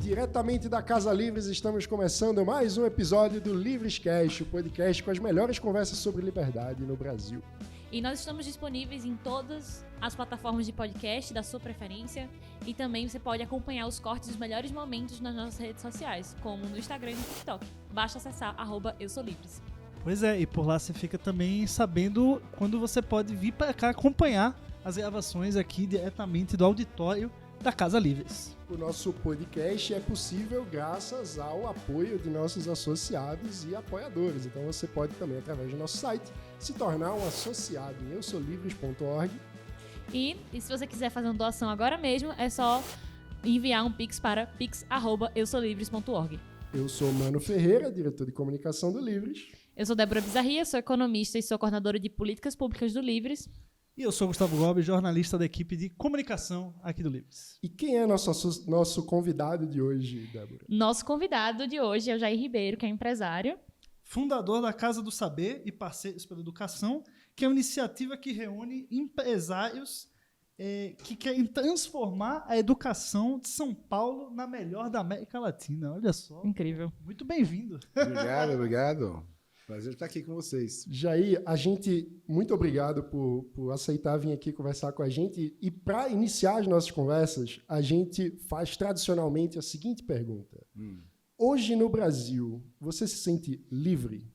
Diretamente da Casa Livres, estamos começando mais um episódio do Livrescast, o podcast com as melhores conversas sobre liberdade no Brasil. E nós estamos disponíveis em todas as plataformas de podcast da sua preferência e também você pode acompanhar os cortes dos melhores momentos nas nossas redes sociais, como no Instagram e no TikTok. Basta acessar @eusoulivres. Pois é, e por lá você fica também sabendo quando você pode vir para cá acompanhar as gravações aqui diretamente do auditório da Casa Livres. O nosso podcast é possível graças ao apoio de nossos associados e apoiadores. Então você pode também, através do nosso site, se tornar um associado em eusoulivres.org. E se você quiser fazer uma doação agora mesmo, é só enviar um pix para pix@eusoulivres.org. Eu sou Mano Ferreira, diretor de comunicação do Livres. Eu sou Débora Bizarria, sou economista e sou coordenadora de políticas públicas do Livres. E eu sou Gustavo Gomes, jornalista da equipe de comunicação aqui do Livres. E quem é nosso convidado de hoje, Débora? Nosso convidado de hoje é o Jair Ribeiro, que é empresário. Fundador da Casa do Saber e Parceiros pela Educação, que é uma iniciativa que reúne empresários que querem transformar a educação de São Paulo na melhor da América Latina. Olha só. Incrível. Muito bem-vindo. Obrigado. Prazer estar aqui com vocês. Jair, muito obrigado por aceitar vir aqui conversar com a gente. E para iniciar as nossas conversas, a gente faz tradicionalmente a seguinte pergunta. Hoje no Brasil, você se sente livre?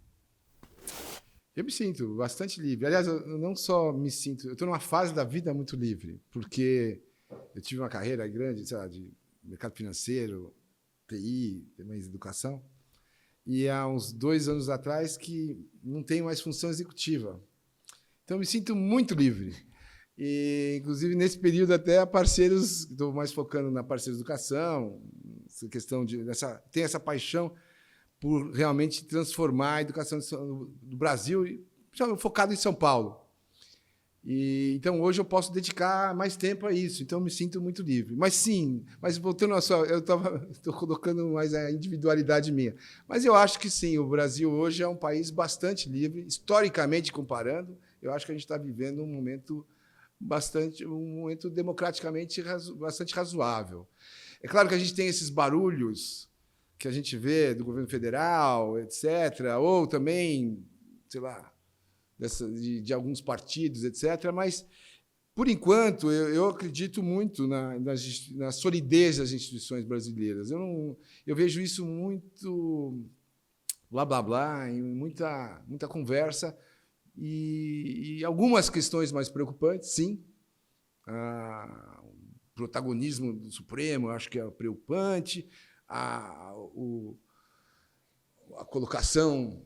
Eu me sinto bastante livre. Aliás, eu não só me sinto... Eu estou numa fase da vida muito livre, porque eu tive uma carreira grande, sei lá, de mercado financeiro, TI, também educação, e há uns 2 anos atrás que não tenho mais função executiva. Então, eu me sinto muito livre. E, inclusive, nesse período, até parceiros, estou mais focando na Parceiros Educação, essa questão de... Tem essa paixão por realmente transformar a educação do Brasil, focado em São Paulo. Então, hoje eu posso dedicar mais tempo a isso, então eu me sinto muito livre. Mas voltando a sua... Eu estou colocando mais a individualidade minha. Mas eu acho que sim, o Brasil hoje é um país bastante livre, historicamente comparando. Eu acho que a gente está vivendo um momento democraticamente bastante razoável. É claro que a gente tem esses barulhos que a gente vê do governo federal, etc., ou também, sei lá, de alguns partidos, etc., mas, por enquanto, eu acredito muito na solidez das instituições brasileiras. Eu vejo isso muito blá, blá, blá, em muita conversa, e algumas questões mais preocupantes, sim. O protagonismo do Supremo, eu acho que é preocupante, a colocação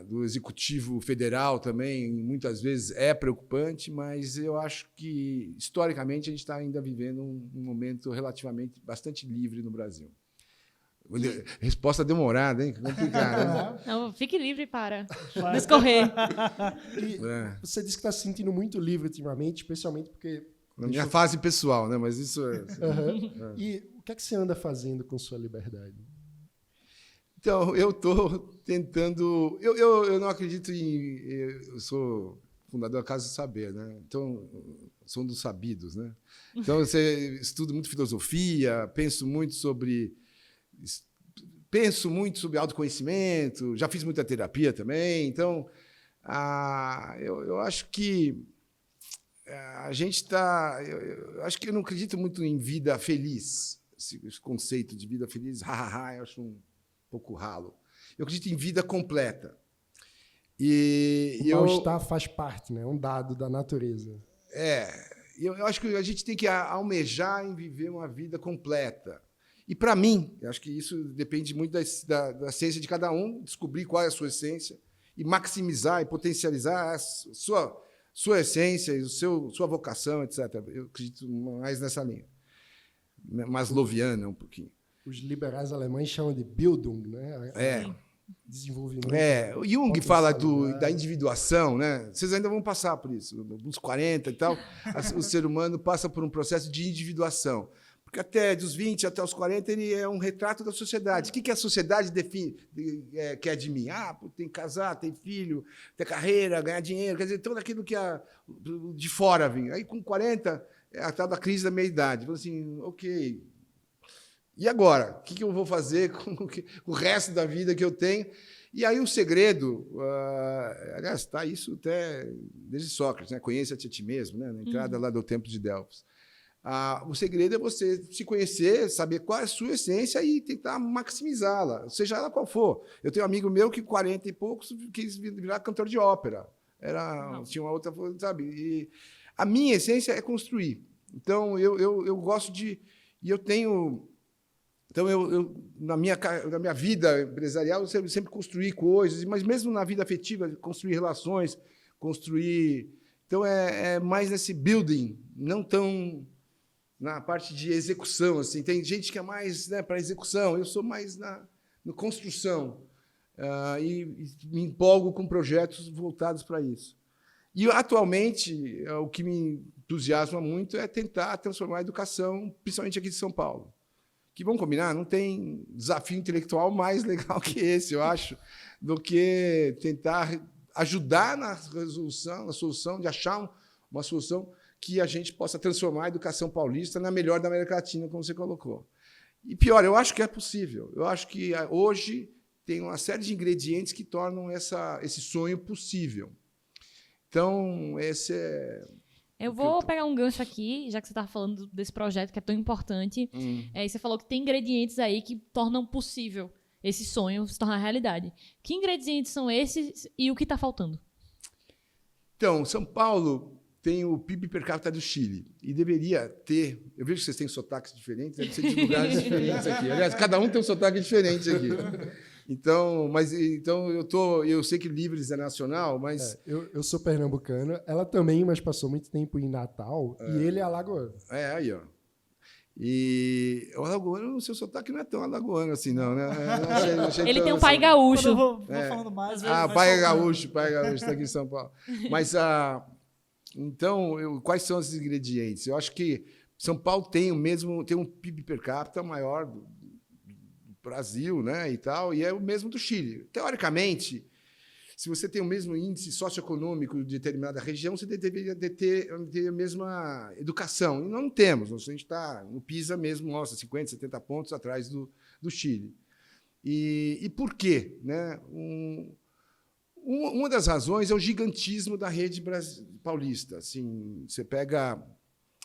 do Executivo Federal também, muitas vezes, é preocupante, mas eu acho que, historicamente, a gente está ainda vivendo um momento relativamente bastante livre no Brasil. Resposta demorada, hein? Complicada, né? Não, fique livre para discorrer. Você disse que está se sentindo muito livre ultimamente, especialmente porque... Na minha fase pessoal, né? Mas isso é... E o que é que você anda fazendo com sua liberdade? Então, eu estou tentando... Eu não acredito em... Eu sou fundador da Casa do Saber, né? Então, sou um dos sabidos, né? Então, eu estudo muito filosofia, penso muito sobre autoconhecimento, já fiz muita terapia também. Então, eu acho que a gente está... Eu acho que eu não acredito muito em vida feliz. Esse conceito de vida feliz, eu acho um pouco ralo. Eu acredito em vida completa. O mal-estar faz parte, né? É um dado da natureza. Eu acho que a gente tem que almejar em viver uma vida completa. E, para mim, eu acho que isso depende muito da essência de cada um, descobrir qual é a sua essência e maximizar e potencializar a sua essência e sua vocação, etc. Eu acredito mais nessa linha. Maslowiana, um pouquinho. Os liberais alemães chamam de Bildung, né? Desenvolvimento. O Jung fala da individuação, né? Vocês ainda vão passar por isso, uns 40 e tal. O ser humano passa por um processo de individuação. Porque até dos 20 até os 40 ele é um retrato da sociedade. O que a sociedade quer de mim? Tem que casar, ter filho, ter carreira, ganhar dinheiro, quer dizer, tudo aquilo que de fora vem. Aí, com 40, é a tal da crise da meia-idade. Assim, ok, E agora? O que eu vou fazer com o resto da vida que eu tenho? E aí o segredo, aliás, está isso até desde Sócrates, né? Conheça-te a ti mesmo, né? Na entrada lá do Templo de Delfos. O segredo é você se conhecer, saber qual é a sua essência e tentar maximizá-la, seja ela qual for. Eu tenho um amigo meu que, 40 e poucos, quis virar cantor de ópera. Tinha uma outra, sabe? E a minha essência é construir. Então, eu gosto de... E eu tenho... Então, na minha vida empresarial, eu sempre construí coisas, mas mesmo na vida afetiva, construir relações, construir... Então, é mais nesse building, não tão na parte de execução. Assim. Tem gente que é mais, né, para execução, eu sou mais na construção. E me empolgo com projetos voltados para isso. E, atualmente, o que me entusiasma muito é tentar transformar a educação, principalmente aqui de São Paulo. Que, vamos combinar, não tem desafio intelectual mais legal que esse, eu acho, do que tentar ajudar na solução, de achar uma solução que a gente possa transformar a educação paulista na melhor da América Latina, como você colocou. E pior, eu acho que é possível. Eu acho que hoje tem uma série de ingredientes que tornam esse sonho possível. Então, esse é... Eu vou pegar um gancho aqui, já que você estava falando desse projeto que é tão importante. E você falou que tem ingredientes aí que tornam possível esse sonho se tornar realidade. Que ingredientes são esses e o que está faltando? Então, São Paulo tem o PIB per capita do Chile e deveria ter... Eu vejo que vocês têm sotaques diferentes, deve ser de lugares diferentes aqui. Aliás, cada um tem um sotaque diferente aqui. Então, eu sei que Livres é nacional, mas... Eu sou pernambucano, ela também, mas passou muito tempo em Natal, e ele é alagoano. Aí, ó. E o alagoano, o seu sotaque não é tão alagoano assim, não, né? Achei ele tem um pai gaúcho. Eu vou falando mais. Pai gaúcho, está aqui em São Paulo. Mas, então, quais são esses ingredientes? Eu acho que São Paulo tem um PIB per capita maior do Brasil, né, e tal, e é o mesmo do Chile. Teoricamente, se você tem o mesmo índice socioeconômico de determinada região, você deveria ter a mesma educação. E não temos. A gente está no PISA mesmo, 50, 70 pontos atrás do Chile. E por quê? Né? Uma das razões é o gigantismo da rede paulista. Assim, você pega...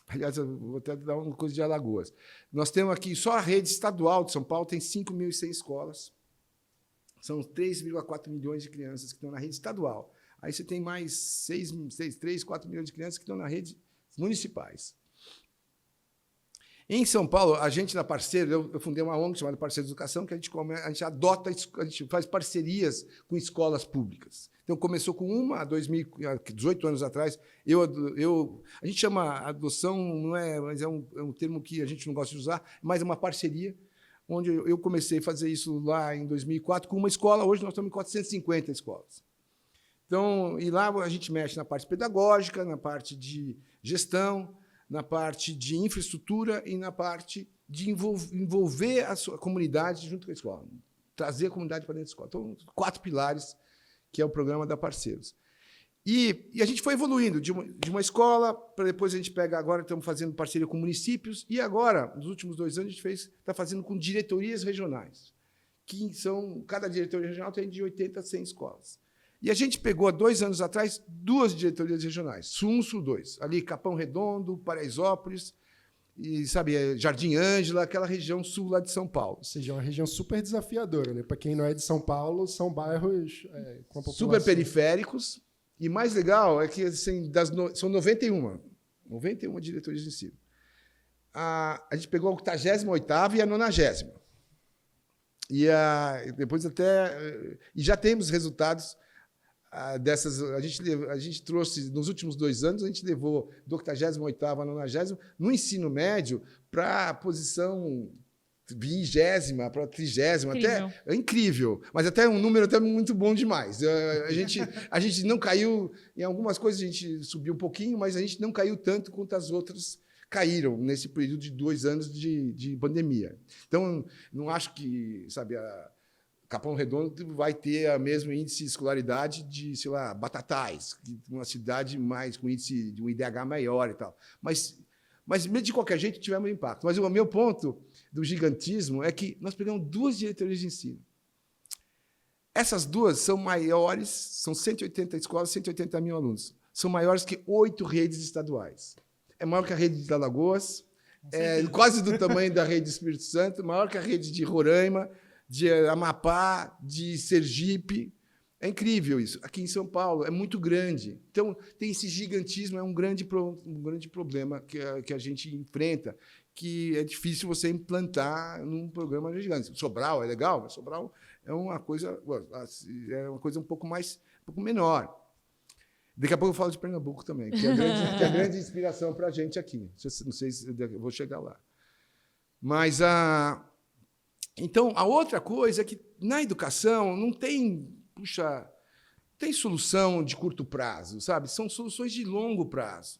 Aliás, eu vou até dar uma coisa de Alagoas. Nós temos aqui, só a rede estadual de São Paulo tem 5.100 escolas. São 3,4 milhões de crianças que estão na rede estadual. Aí você tem mais 3, 4 milhões de crianças que estão na rede municipais. Em São Paulo, a gente, na Parceiro, eu fundei uma ONG chamada Parceiro de Educação, que a gente faz parcerias com escolas públicas. Então, começou com uma, há 18 anos atrás. A gente chama adoção, não é, mas é um termo que a gente não gosta de usar, mas é uma parceria, onde eu comecei a fazer isso lá em 2004 com uma escola. Hoje nós estamos em 450 escolas. Então, e lá a gente mexe na parte pedagógica, na parte de gestão, na parte de infraestrutura e na parte de envolver a sua comunidade junto com a escola, trazer a comunidade para dentro da escola. Então, 4 pilares, que é o programa da Parceiros. E a gente foi evoluindo de uma escola, para depois a gente pega, agora estamos fazendo parceria com municípios, e agora, nos últimos 2 anos, a gente está fazendo com diretorias regionais, que são, cada diretoria regional tem de 80 a 100 escolas. E a gente pegou, há 2 anos atrás, 2 diretorias regionais, Sul 1, Sul 2, ali Capão Redondo, Paraisópolis, e, sabe, Jardim Ângela, aquela região sul lá de São Paulo. Ou seja, é uma região super desafiadora, né? Para quem não é de São Paulo, são bairros com a população... super periféricos, e mais legal é que assim, são 91 diretorias de ensino. A gente pegou a 88ª e a 90ª. E depois e já temos resultados dessas. A gente trouxe, nos últimos 2 anos, a gente levou do 88ª a 90ª no ensino médio para a posição 20ª para a 30ª, até é incrível, mas até um número até muito bom demais. A gente não caiu, em algumas coisas a gente subiu um pouquinho, mas a gente não caiu tanto quanto as outras caíram nesse período de 2 anos de pandemia. Então, não acho que, sabe, Capão Redondo vai ter o mesmo índice de escolaridade de, sei lá, Batatais, uma cidade mais com índice de um IDH maior e tal. Mas de qualquer jeito tivemos impacto. Mas o meu ponto do gigantismo é que nós pegamos 2 diretorias de ensino. Essas 2 são maiores, são 180 escolas, 180 mil alunos. São maiores que 8 redes estaduais. É maior que a rede de Alagoas, é quase do tamanho da rede do Espírito Santo, maior que a rede de Roraima, de Amapá, de Sergipe. É incrível isso. Aqui em São Paulo é muito grande. Então, tem esse gigantismo, é um grande problema que a gente enfrenta, que é difícil você implantar num programa gigante. Sobral é legal, mas Sobral é uma coisa um pouco menor. Daqui a pouco eu falo de Pernambuco também, que é grande inspiração para a gente aqui. Não sei se eu vou chegar lá. Mas então, a outra coisa é que na educação não tem, tem solução de curto prazo, sabe? São soluções de longo prazo.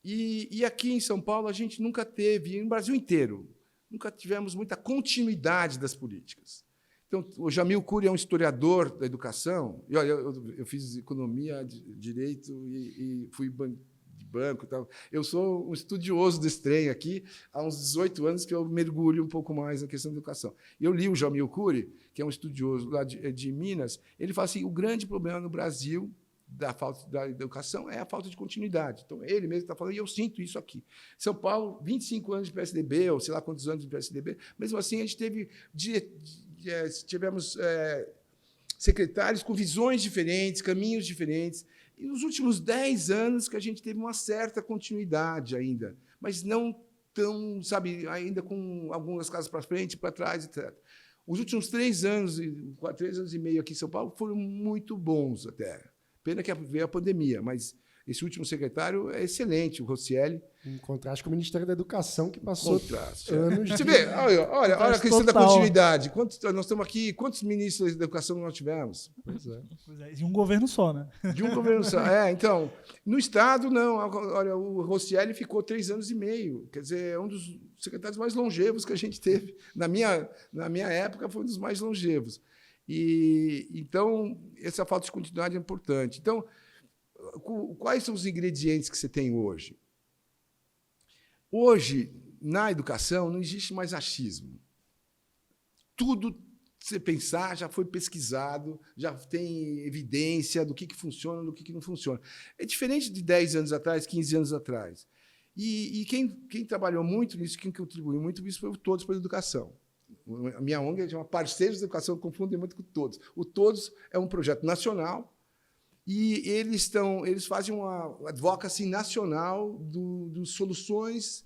E aqui em São Paulo a gente nunca teve, e no Brasil inteiro, nunca tivemos muita continuidade das políticas. Então, o Jamil Coury é um historiador da educação. E, olha, eu fiz economia, direito e fui de banco e tal. Eu sou um estudioso desse trem aqui. Há uns 18 anos que eu mergulho um pouco mais na questão da educação. Eu li o Jamil Coury, que é um estudioso lá de Minas. Ele fala assim, o grande problema no Brasil da falta da educação é a falta de continuidade. Então, ele mesmo está falando, e eu sinto isso aqui. São Paulo, 25 anos de PSDB, ou sei lá quantos anos de PSDB, mesmo assim, a gente tivemos secretários com visões diferentes, caminhos diferentes. E nos últimos 10 anos que a gente teve uma certa continuidade ainda, mas não tão, sabe, ainda com algumas casas para frente, para trás, etc. Os últimos 3 anos e meio aqui em São Paulo foram muito bons até. Pena que veio a pandemia, mas esse último secretário é excelente, o Rossielli. Em contraste com o Ministério da Educação, que passou anos... Você vê, olha a questão da continuidade. Nós estamos aqui, quantos ministros da Educação nós tivemos? Pois é, de um governo só, né? De um governo só. Então, no Estado, não. Olha, o Rossielli ficou 3 anos e meio. Quer dizer, é um dos secretários mais longevos que a gente teve. Na minha época, foi um dos mais longevos. Então, essa falta de continuidade é importante. Então, quais são os ingredientes que você tem hoje? Hoje, na educação, não existe mais achismo. Tudo que você pensar já foi pesquisado, já tem evidência do que funciona, do que não funciona. É diferente de 10 anos atrás, 15 anos atrás. E quem trabalhou muito nisso, quem contribuiu muito nisso, foi o Todos pela Educação. A minha ONG chama Parceiros da Educação, confundem muito com o Todos. O Todos é um projeto nacional e eles fazem uma advocacy nacional de soluções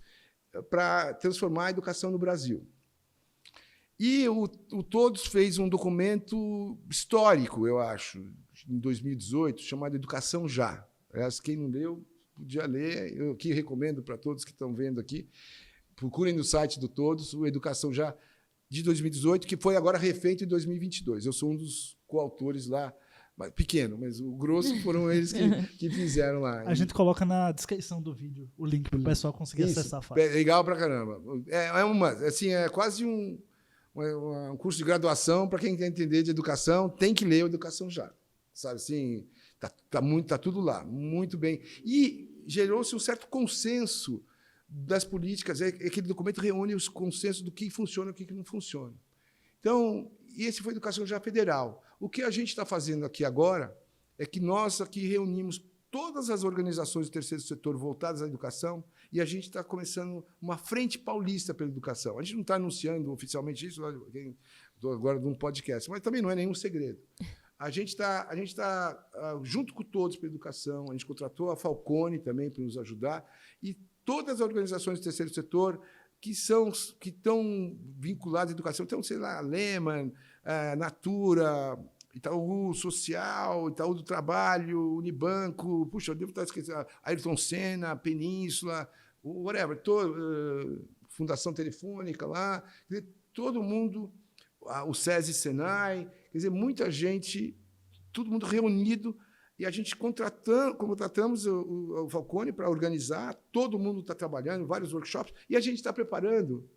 para transformar a educação no Brasil. E o Todos fez um documento histórico, eu acho, em 2018, chamado Educação Já. Quem não leu, podia ler. Eu aqui recomendo para todos que estão vendo aqui. Procurem no site do Todos, o Educação Já, de 2018, que foi agora refeito em 2022. Eu sou um dos coautores lá, pequeno, mas o grosso foram eles que fizeram lá. A gente coloca na descrição do vídeo o link para o pessoal conseguir acessar fácil. É legal pra caramba. É quase um curso de graduação para quem quer entender de educação, tem que ler o Educação Já. Sabe assim, tá tudo lá, muito bem. E gerou-se um certo consenso das políticas. Aquele documento reúne os consensos do que funciona e o que não funciona. Então, esse foi a Educação Já Federal. O que a gente está fazendo aqui agora é que nós aqui reunimos todas as organizações do terceiro setor voltadas à educação e a gente está começando uma frente paulista pela educação. A gente não está anunciando oficialmente isso, estou agora num podcast, mas também não é nenhum segredo. A gente está junto com Todos pela Educação, a gente contratou a Falcone também para nos ajudar, e todas as organizações do terceiro setor que estão vinculadas à educação, então, sei lá, Lehman, Natura, Itaú Social, Itaú do Trabalho, Unibanco, puxa, eu devo estar esquecendo, Ayrton Senna, Península, whatever, Fundação Telefônica lá, quer dizer, todo mundo, o SESI, Senai, quer dizer, muita gente, todo mundo reunido, e a gente contratamos o Falcone para organizar, todo mundo está trabalhando, vários workshops, e a gente está preparando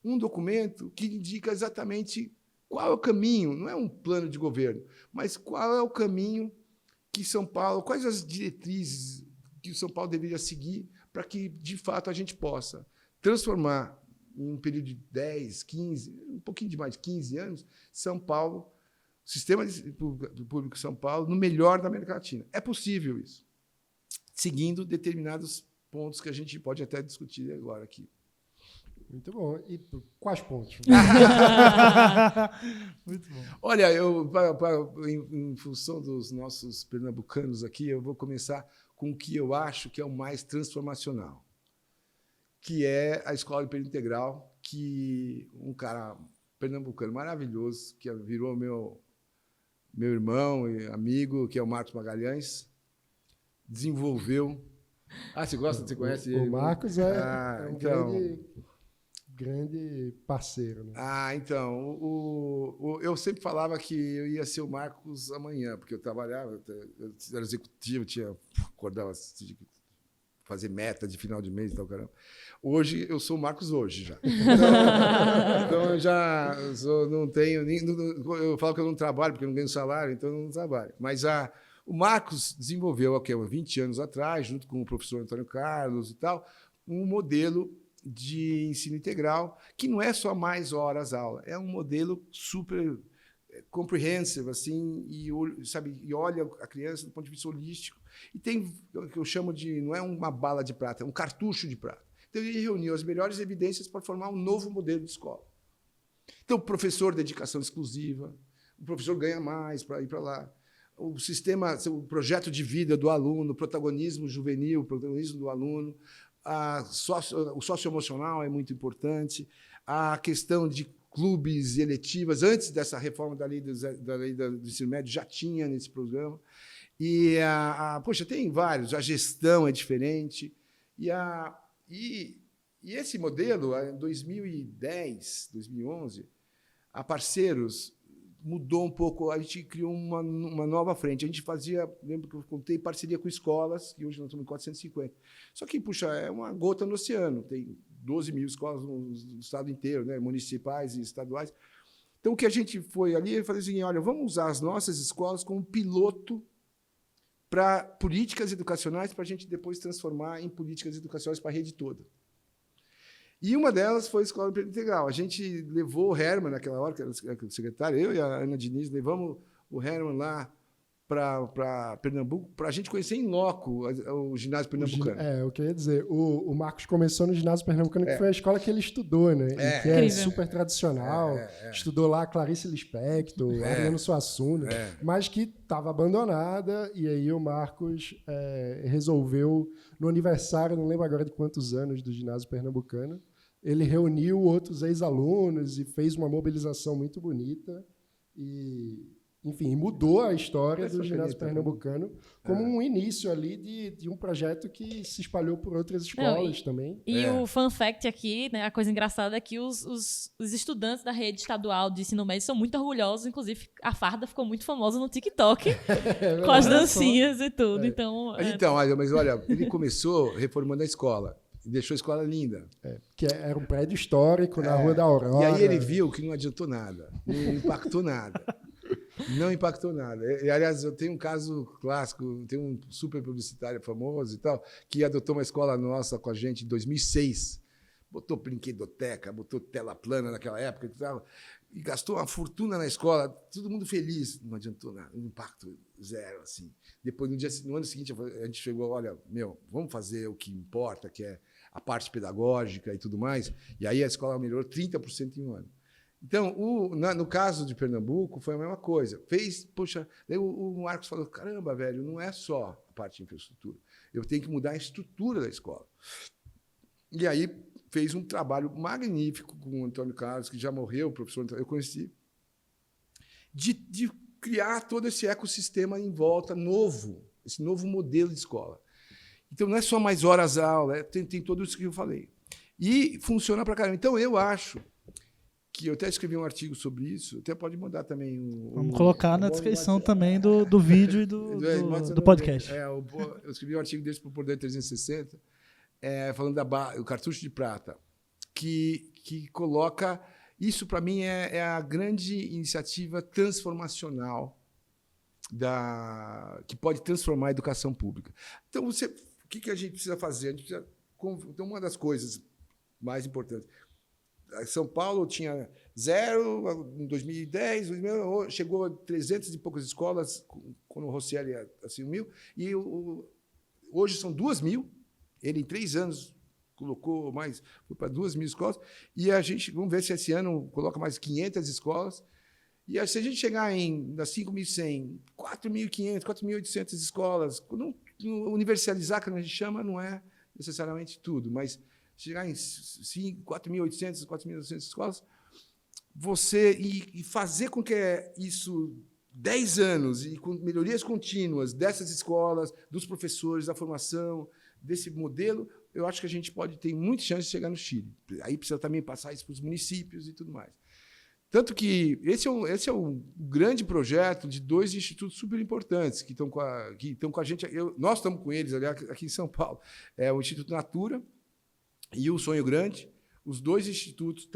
um documento que indica exatamente qual é o caminho, não é um plano de governo, mas qual é o caminho que São Paulo, quais as diretrizes que o São Paulo deveria seguir para que, de fato, a gente possa transformar em um período de 10, 15, um pouquinho de mais de 15 anos, São Paulo, o sistema público de São Paulo, no melhor da América Latina. É possível isso, seguindo determinados pontos que a gente pode até discutir agora aqui. Muito bom. E quais pontos? Muito bom. Olha, em função dos nossos pernambucanos aqui, eu vou começar com o que eu acho que é o mais transformacional, que é a Escola de Período Integral, que um cara pernambucano maravilhoso, que virou meu irmão e amigo, que é o Marcos Magalhães, desenvolveu. Ah, você gosta? Você conhece ele? O Marcos é um então, grande parceiro. Né? Então, eu sempre falava que eu ia ser o Marcos amanhã, porque eu trabalhava, eu era executivo, acordava, fazer meta de final de mês e tal, caramba. Hoje, eu sou o Marcos hoje já. Então eu já não tenho... Eu falo que eu não trabalho, porque eu não ganho salário, então eu não trabalho. Mas o Marcos desenvolveu, há 20 anos atrás, junto com o professor Antônio Carlos e tal, um modelo de ensino integral, que não é só mais horas aula, é um modelo super comprehensive, assim, e olha a criança do ponto de vista holístico. E tem o que eu chamo de, não é uma bala de prata, é um cartucho de prata. Então, ele reuniu as melhores evidências para formar um novo modelo de escola. Então, o professor, dedicação exclusiva, o professor ganha mais para ir para lá. O sistema, o projeto de vida do aluno, o protagonismo juvenil, o protagonismo do aluno, o socioemocional é muito importante, a questão de clubes e eletivas, antes dessa reforma da lei do ensino médio, já tinha nesse programa. E, poxa, tem vários, a gestão é diferente. E esse modelo, em 2010, 2011, a Parceiros mudou um pouco, a gente criou uma nova frente. A gente fazia, lembro que eu contei, parceria com escolas, que hoje nós estamos em 450. Só que, puxa, é uma gota no oceano. Tem 12 mil escolas no estado inteiro, né, municipais e estaduais. Então, o que a gente foi ali, eu falei assim, olha, vamos usar as nossas escolas como piloto para políticas educacionais, para a gente depois transformar em políticas educacionais para a rede toda. E uma delas foi a Escola de Período Integral. A gente levou o Herman, naquela hora, que era o secretário, eu e a Ana Diniz, levamos o Herman lá para Pernambuco, para a gente conhecer em loco o ginásio pernambucano. O que eu ia dizer. O Marcos começou no ginásio pernambucano, que foi a escola que ele estudou, né? E que é super tradicional. Estudou lá Clarice Lispector, Ariano Suassuna, mas que estava abandonada. E aí o Marcos resolveu, no aniversário, não lembro agora de quantos anos, do ginásio pernambucano, ele reuniu outros ex-alunos e fez uma mobilização muito bonita. Enfim, mudou a história do ginásio pernambucano como um início ali de um projeto que se espalhou por outras escolas também. E o fun fact aqui, né, a coisa engraçada é que os estudantes da rede estadual de ensino médio são muito orgulhosos, inclusive a farda ficou muito famosa no TikTok, com as dancinhas e tudo. Então, mas olha, ele começou reformando a escola. Deixou a escola linda. Que era um prédio histórico na Rua da Aurora. E aí ele viu que não adiantou nada, não impactou nada. Não impactou nada. Aliás, eu tenho um caso clássico, tem um super publicitário famoso e tal, que adotou uma escola nossa com a gente em 2006. Botou brinquedoteca, botou tela plana naquela época e gastou uma fortuna na escola, todo mundo feliz. Não adiantou nada, um impacto zero. Assim. Depois, no ano seguinte, a gente chegou, olha, vamos fazer o que importa, que é a parte pedagógica e tudo mais. E aí a escola melhorou 30% em um ano. Então, no caso de Pernambuco, foi a mesma coisa. O Marcos falou, caramba, velho, não é só a parte de infraestrutura. Eu tenho que mudar a estrutura da escola. E aí fez um trabalho magnífico com o Antônio Carlos, que já morreu, o professor eu conheci, de criar todo esse ecossistema em volta novo, esse novo modelo de escola. Então, não é só mais horas aula, tem tudo isso que eu falei. E funciona para caramba. Então, eu acho que eu até escrevi um artigo sobre isso, até pode mandar também Vamos colocar na descrição também do vídeo e do podcast. Eu escrevi um artigo desse para o Poder 360, falando do cartucho de prata, que coloca... Isso, para mim, é a grande iniciativa transformacional que pode transformar a educação pública. Então, o que a gente precisa fazer? Então, uma das coisas mais importantes... São Paulo tinha 0 em 2010, chegou a 300 e poucas escolas, quando o Rosselli assumiu, e hoje são 2.000. Ele, em 3 anos, colocou mais, foi para 2.000 escolas, e a gente, vamos ver se esse ano coloca mais 500 escolas. E se a gente chegar das 5.100, 4.500, 4.800 escolas, universalizar, que a gente chama, não é necessariamente tudo, mas chegar em 4.800, 4.900 escolas, e fazer com que isso 10 anos e com melhorias contínuas dessas escolas, dos professores, da formação, desse modelo, eu acho que a gente tem muita chance de chegar no Chile. Aí precisa também passar isso para os municípios e tudo mais. Tanto que esse é um grande projeto de 2 institutos super importantes que estão com a gente. Nós estamos com eles, aliás, aqui em São Paulo. É o Instituto Natura e o Sonho Grande. Os 2 institutos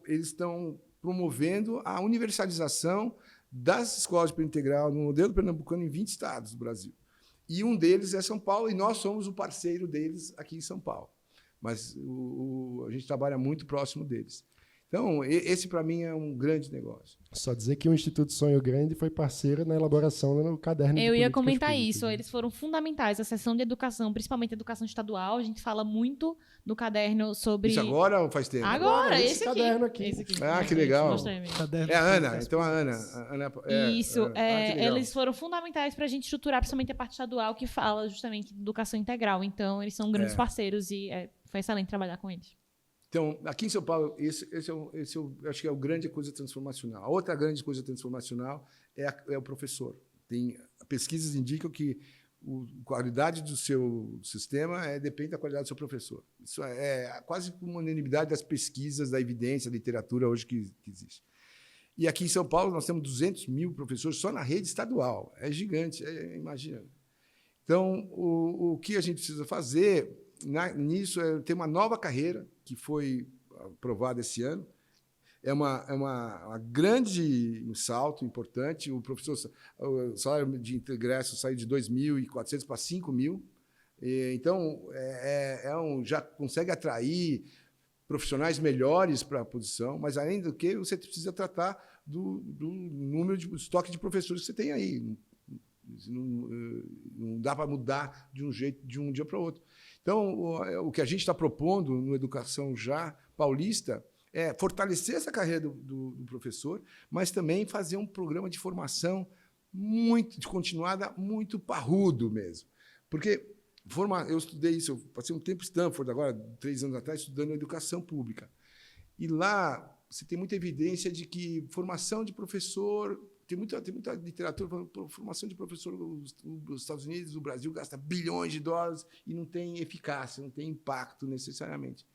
estão promovendo a universalização das escolas de período integral no modelo pernambucano em 20 estados do Brasil. E um deles é São Paulo, e nós somos o parceiro deles aqui em São Paulo. Mas a gente trabalha muito próximo deles. Então, esse, para mim, é um grande negócio. Só dizer que o Instituto Sonho Grande foi parceiro na elaboração do caderno de Eu ia políticas comentar públicas, isso. né? Eles foram fundamentais. A seção de educação, principalmente educação estadual, a gente fala muito no caderno sobre... Isso agora ou faz tempo? Agora, Esse caderno aqui. Esse aqui. Ah, que legal. Mostrei, amigo. Caderno É a Ana. das Então, a Ana. Isso. Que legal. Eles foram fundamentais para a gente estruturar, principalmente a parte estadual, que fala justamente de educação integral. Então, eles são grandes parceiros e foi excelente trabalhar com eles. Então, aqui em São Paulo, esse acho que é a grande coisa transformacional. A outra grande coisa transformacional é o professor. Pesquisas indicam que a qualidade do seu sistema depende da qualidade do seu professor. Isso é quase uma unanimidade das pesquisas, da evidência, da literatura hoje que existe. E aqui em São Paulo, nós temos 200.000 professores só na rede estadual. É gigante, imagina. Então, o que a gente precisa fazer nisso é ter uma nova carreira, que foi aprovada esse ano. É uma grande salto importante. O salário de ingresso saiu de 2.400 para 5.000. Então, já consegue atrair profissionais melhores para a posição, mas, além do que, você precisa tratar do número de estoque de professores que você tem aí. Não dá para mudar de um dia para o outro. Então, o que a gente está propondo no Educação Já Paulista é fortalecer essa carreira do professor, mas também fazer um programa de formação continuada, muito parrudo mesmo. Porque eu estudei isso, eu passei um tempo em Stanford, agora, 3 anos atrás, estudando educação pública. E lá você tem muita evidência de que formação de professor... Tem muita literatura falando formação de professor nos Estados Unidos, o Brasil gasta bilhões de dólares e não tem eficácia, não tem impacto necessariamente.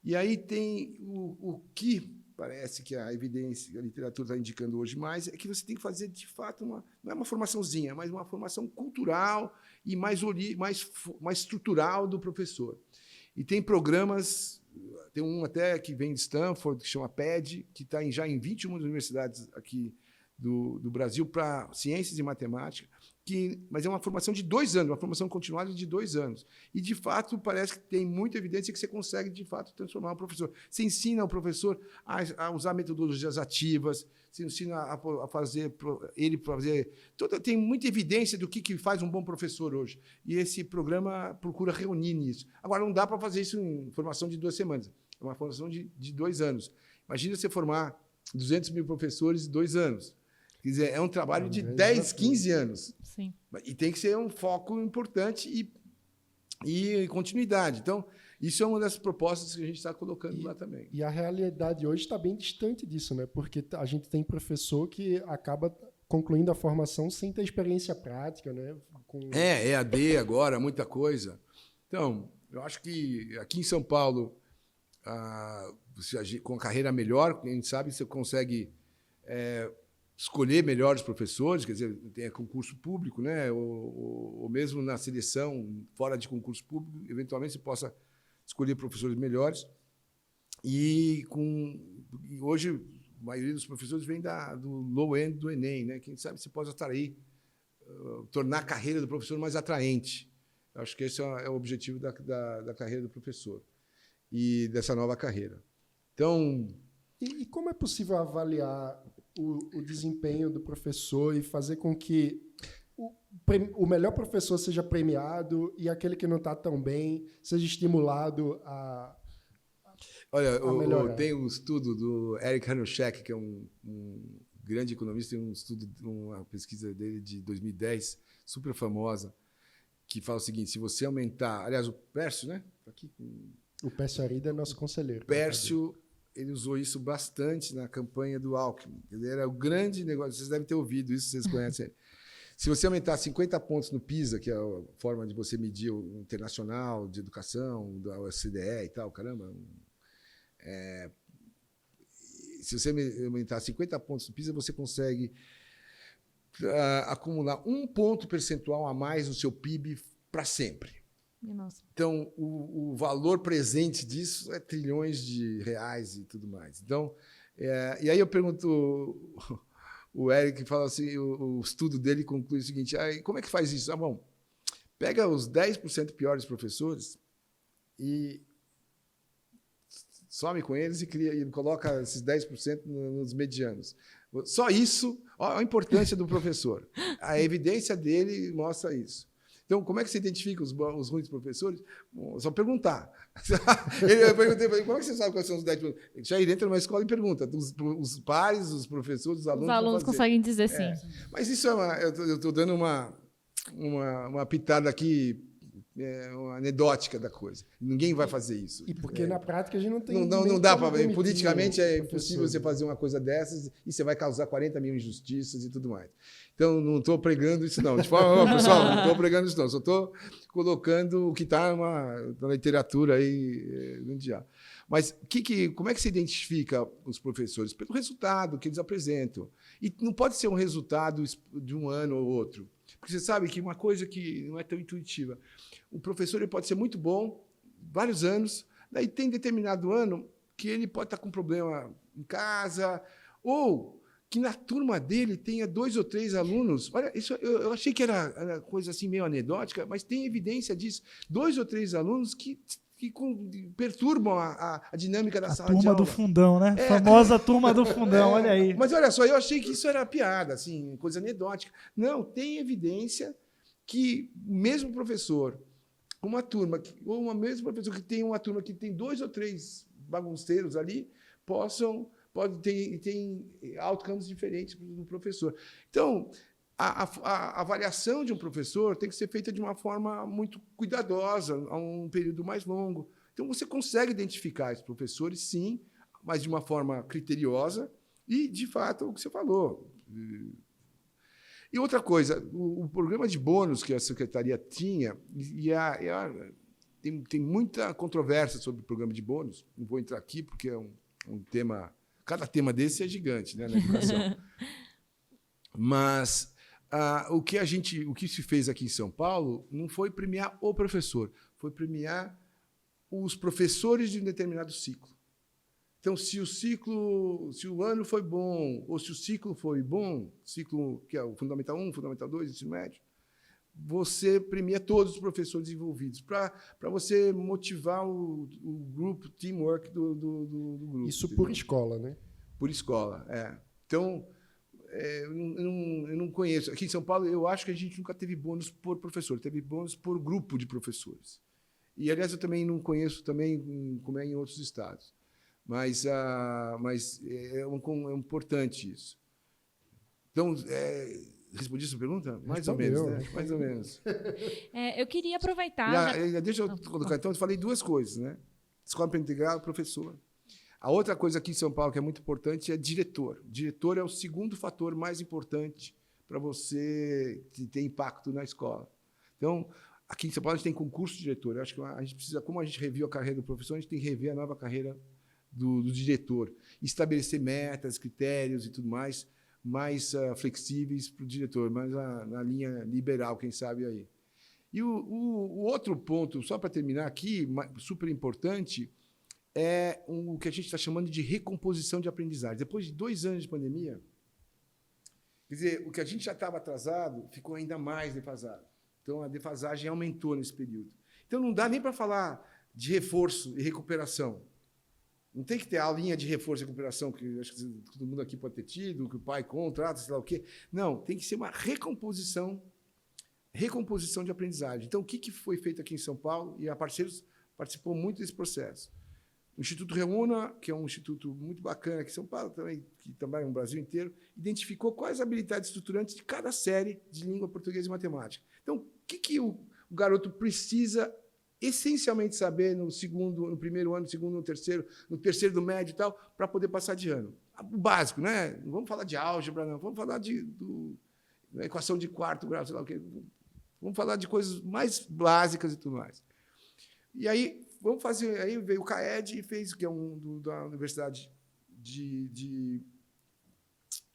E aí tem o que parece que a evidência, a literatura está indicando hoje mais, é que você tem que fazer, de fato, não é uma formaçãozinha, mas uma formação cultural e mais estrutural do professor. E tem programas, tem um até que vem de Stanford, que chama PED, que está já em 21 universidades aqui do Brasil para ciências e matemática, mas é uma formação de 2 anos, uma formação continuada de 2 anos. E, de fato, parece que tem muita evidência que você consegue, de fato, transformar o professor. Você ensina o professor a usar metodologias ativas, você ensina a fazer ele fazer... Tem muita evidência do que faz um bom professor hoje. E esse programa procura reunir nisso. Agora, não dá para fazer isso em formação de 2 semanas. É uma formação de 2 anos. Imagina você formar 200.000 professores em 2 anos. Quer dizer, é um trabalho de 10, 15 anos. Sim. E tem que ser um foco importante e continuidade. Então, isso é uma das propostas que a gente está colocando lá também. E a realidade hoje está bem distante disso, né? Porque a gente tem professor que acaba concluindo a formação sem ter experiência prática, né? EAD agora, muita coisa. Então, eu acho que aqui em São Paulo, com a carreira melhor, quem sabe você consegue... escolher melhores professores, quer dizer, tem concurso público, né? ou mesmo na seleção, fora de concurso público, eventualmente você possa escolher professores melhores. E hoje, a maioria dos professores vem do low end do Enem, né? Quem sabe você pode atrair, tornar a carreira do professor mais atraente. Eu acho que esse é o objetivo da carreira do professor e dessa nova carreira. Então, E como é possível avaliar o desempenho do professor e fazer com que o melhor professor seja premiado e aquele que não está tão bem seja estimulado a olha, melhorar? tem um estudo do Eric Hanushek, que é um grande economista, tem um estudo, uma pesquisa dele de 2010, super famosa, que fala o seguinte: se você aumentar, aliás, o Pércio, né? Tá aqui com O Pércio Arida é nosso conselheiro. o Pércio, ele usou isso bastante na campanha do Alckmin. Ele era o grande negócio, vocês devem ter ouvido isso, vocês conhecem ele. Se você aumentar 50 pontos no PISA, que é a forma de você medir o internacional de educação, da OCDE e tal, caramba, se você aumentar 50 pontos no PISA, você consegue acumular 1 ponto percentual a mais no seu PIB para sempre. Nossa. Então, o valor presente disso é trilhões de reais e tudo mais. Então, e aí eu pergunto, o Eric fala assim, o estudo dele conclui o seguinte: como é que faz isso? Bom, pega os 10% piores professores e some com eles e coloca esses 10% nos medianos. Só isso, olha a importância do professor. A evidência dele mostra isso. Então, como é que você identifica os ruins professores? Bom, só perguntar. Eu perguntei para ele: como é que você sabe quais são os 10%? Já entra numa escola e pergunta. Os pares, os professores, os alunos. Os alunos conseguem dizer sim. Mas isso eu estou dando uma pitada aqui, uma anedótica da coisa. Ninguém vai fazer isso. E porque na prática a gente não tem. Não dá para ver. demitir Politicamente o é professor. impossível você fazer uma coisa dessas e você vai causar 40 mil injustiças e tudo mais. Então, não estou pregando isso, não. Pessoal, não estou pregando isso, não. Só estou colocando o que está na literatura aí mundial. Mas como é que se identifica os professores? Pelo resultado que eles apresentam. E não pode ser um resultado de um ano ou outro. Porque você sabe que uma coisa que não é tão intuitiva. O professor ele pode ser muito bom, vários anos, daí tem determinado ano que ele pode estar com problema em casa, ou que na turma dele tenha 2 ou 3 alunos. Olha, isso eu achei que era coisa assim meio anedótica, mas tem evidência disso. 2 ou 3 alunos que perturbam a dinâmica da sala de aula. A turma do fundão, né? Famosa turma do fundão, olha aí. Mas olha só, eu achei que isso era piada, assim, coisa anedótica. Não, tem evidência que o mesmo professor, uma turma, ou uma mesma professor que tem uma turma que tem 2 ou 3 bagunceiros ali, tem outcomes diferentes do professor. Então, a avaliação de um professor tem que ser feita de uma forma muito cuidadosa, a um período mais longo. Então, você consegue identificar esses professores, sim, mas de uma forma criteriosa e, de fato, o que você falou. E outra coisa, o programa de bônus que a secretaria tinha, tem muita controvérsia sobre o programa de bônus, não vou entrar aqui porque é um tema... Cada tema desse é gigante, né, na educação. Mas o que se fez aqui em São Paulo não foi premiar o professor, foi premiar os professores de um determinado ciclo. Então, se o ano foi bom, ou se o ciclo foi bom, ciclo que é o Fundamental 1, Fundamental 2, ensino médio, você premia todos os professores envolvidos, para você motivar o grupo, o teamwork do grupo. Isso por escola, né? Por escola, é. Então, eu não conheço. Aqui em São Paulo, eu acho que a gente nunca teve bônus por professor, teve bônus por grupo de professores. E, aliás, eu também não conheço também como é em outros estados. Mas é importante isso. Então, respondi essa pergunta? Mais ou menos, né? Mais ou menos. Eu queria aproveitar... Deixa eu colocar. Então, eu falei 2 coisas, né? Escola para integrar o professor. A outra coisa aqui em São Paulo que é muito importante é diretor. Diretor é o segundo fator mais importante para você ter impacto na escola. Então, aqui em São Paulo a gente tem concurso de diretor. Eu acho que a gente precisa, como a gente reviu a carreira do professor, a gente tem que rever a nova carreira do diretor. Estabelecer metas, critérios e tudo mais flexíveis para o diretor, mais na linha liberal, quem sabe aí. E o outro ponto, só para terminar aqui, super importante, é o que a gente está chamando de recomposição de aprendizagem. Depois de 2 anos de pandemia, quer dizer, o que a gente já estava atrasado ficou ainda mais defasado. Então, a defasagem aumentou nesse período. Então, não dá nem para falar de reforço e recuperação. Não tem que ter a aulinha de reforço e recuperação, que acho que todo mundo aqui pode ter tido, que o pai contrata, sei lá o quê. Não, tem que ser uma recomposição de aprendizagem. Então, o que foi feito aqui em São Paulo? E a Parceiros participou muito desse processo. O Instituto Reúna, que é um instituto muito bacana aqui em São Paulo, também, que trabalha no Brasil inteiro, identificou quais habilidades estruturantes de cada série de língua portuguesa e matemática. Então, o que o garoto precisa essencialmente saber no primeiro ano, no segundo, no terceiro do médio e tal, para poder passar de ano? O básico, né? Não vamos falar de álgebra, não. Vamos falar da equação de quarto grau, sei lá o quê. Vamos falar de coisas mais básicas e tudo mais. E aí, aí veio o CAED e fez, que é da Universidade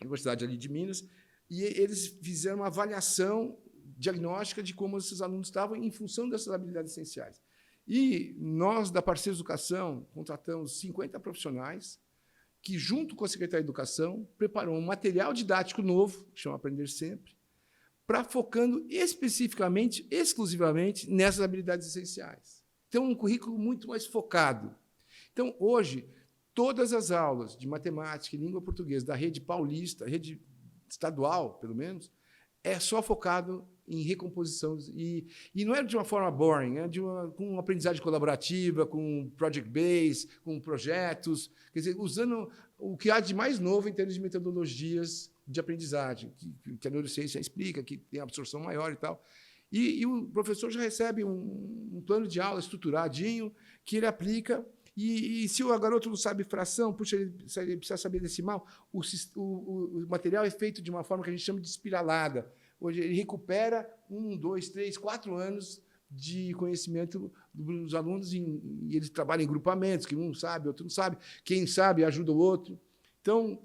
Universidade ali de Minas, e eles fizeram uma avaliação diagnóstica de como esses alunos estavam em função dessas habilidades essenciais. E nós, da Parceiros Educação, contratamos 50 profissionais que, junto com a Secretaria de Educação, preparou um material didático novo, que chama Aprender Sempre, para focando especificamente, exclusivamente, nessas habilidades essenciais. Então, um currículo muito mais focado. Então, hoje, todas as aulas de matemática e língua portuguesa da rede paulista, rede estadual, pelo menos, é só focado em recomposição. E não é de uma forma boring, é com aprendizagem colaborativa, com project base, com projetos, quer dizer, usando o que há de mais novo em termos de metodologias de aprendizagem, que a neurociência explica, que tem absorção maior e tal. E o professor já recebe um plano de aula estruturadinho, que ele aplica. E se o garoto não sabe fração, puxa, ele precisa saber decimal, o material é feito de uma forma que a gente chama de espiralada. Hoje ele recupera 1, 2, 3, 4 anos de conhecimento dos alunos, e eles trabalham em grupamentos, que um sabe, outro não sabe. Quem sabe ajuda o outro. Então,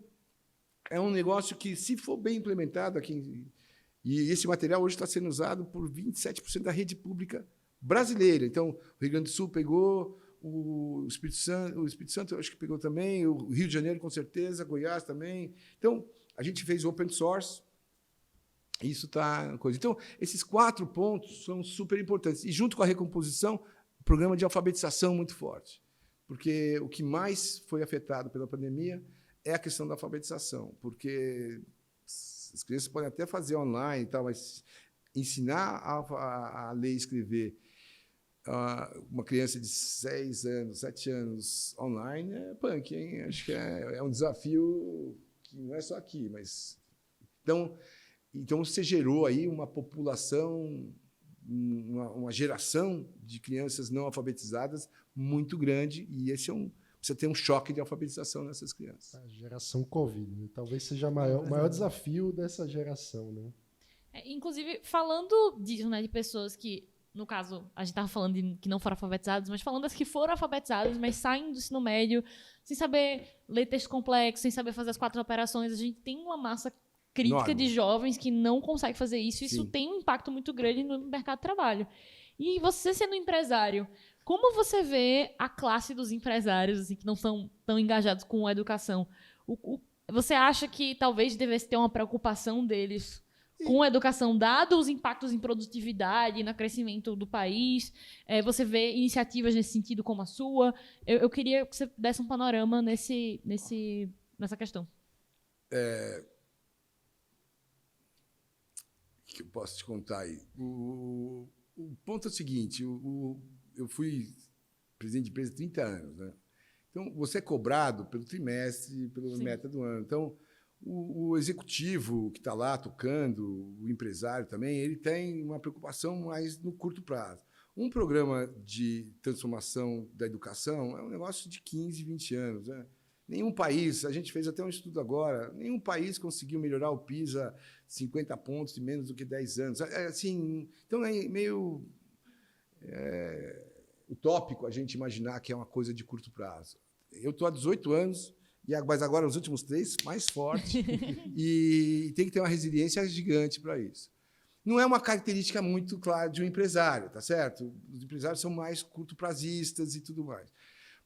é um negócio que, se for bem implementado aqui, e esse material hoje está sendo usado por 27% da rede pública brasileira. Então, o Rio Grande do Sul pegou, o Espírito Santo eu acho que pegou também, o Rio de Janeiro, com certeza, Goiás também. Então, a gente fez open source, isso está coisa. Então, esses 4 pontos são super importantes. E, junto com a recomposição, o programa de alfabetização muito forte. Porque o que mais foi afetado pela pandemia é a questão da alfabetização. Porque as crianças podem até fazer online e tal, mas ensinar a ler e escrever uma criança de 6 anos, 7 anos online é punk, hein? Acho que é um desafio que não é só aqui, mas... Então você gerou aí uma população, uma geração de crianças não alfabetizadas muito grande, e esse precisa ter um choque de alfabetização nessas crianças. A geração Covid, né? Talvez seja o maior desafio dessa geração, né? Inclusive, falando disso, né, de pessoas que, no caso, a gente estava falando de que não foram alfabetizadas, mas falando das que foram alfabetizadas, mas saem do ensino médio sem saber ler texto complexo, sem saber fazer as 4 operações, a gente tem uma massa crítica de jovens que não conseguem fazer isso, e isso tem um impacto muito grande no mercado de trabalho. E você, sendo empresário, como você vê a classe dos empresários, assim, que não são tão engajados com a educação? Você acha que talvez devesse ter uma preocupação deles com a educação, dado os impactos em produtividade, no crescimento do país? Você vê iniciativas nesse sentido como a sua? Eu queria que você desse um panorama nessa questão. O que eu posso te contar aí? O ponto é o seguinte, eu fui presidente de empresa há 30 anos, né? Então, você é cobrado pelo trimestre, pela meta do ano. Então, o executivo que está lá tocando, o empresário também, ele tem uma preocupação mais no curto prazo. Um programa de transformação da educação é um negócio de 15, 20 anos, né? Nenhum país, a gente fez até um estudo agora, nenhum país conseguiu melhorar o PISA 50 pontos em menos do que 10 anos. Assim, então, é meio utópico a gente imaginar que é uma coisa de curto prazo. Eu estou há 18 anos, mas agora, nos últimos 3, mais forte, e tem que ter uma resiliência gigante para isso. Não é uma característica muito clara de um empresário, tá certo? Os empresários são mais curto-prazistas e tudo mais.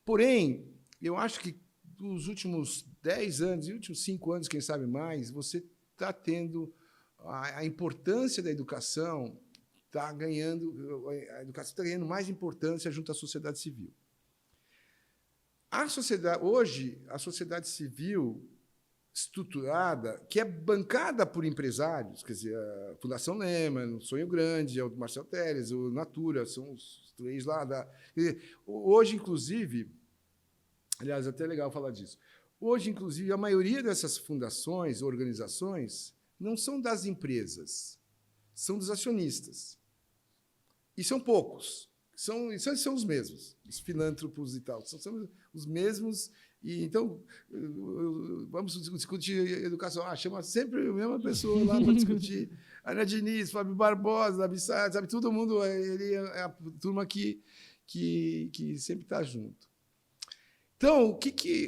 Porém, eu acho que dos últimos 10 anos, e últimos 5 anos, quem sabe mais, você está tendo a importância da educação, a educação está ganhando mais importância junto à sociedade civil. Hoje, a sociedade civil estruturada, que é bancada por empresários, quer dizer, a Fundação Lehman, o Sonho Grande, o Marcel Telles, o Natura, são os três lá. Hoje, inclusive, aliás, é até legal falar disso, hoje, inclusive, a maioria dessas fundações, organizações, não são das empresas, são dos acionistas. E são poucos. São os mesmos, os filântropos e tal. São os mesmos. E, então, vamos discutir educação. Chama sempre a mesma pessoa lá para discutir. Ana Diniz, Fábio Barbosa, Davi Salles, sabe? Todo mundo ele é a turma que sempre está junto. Então,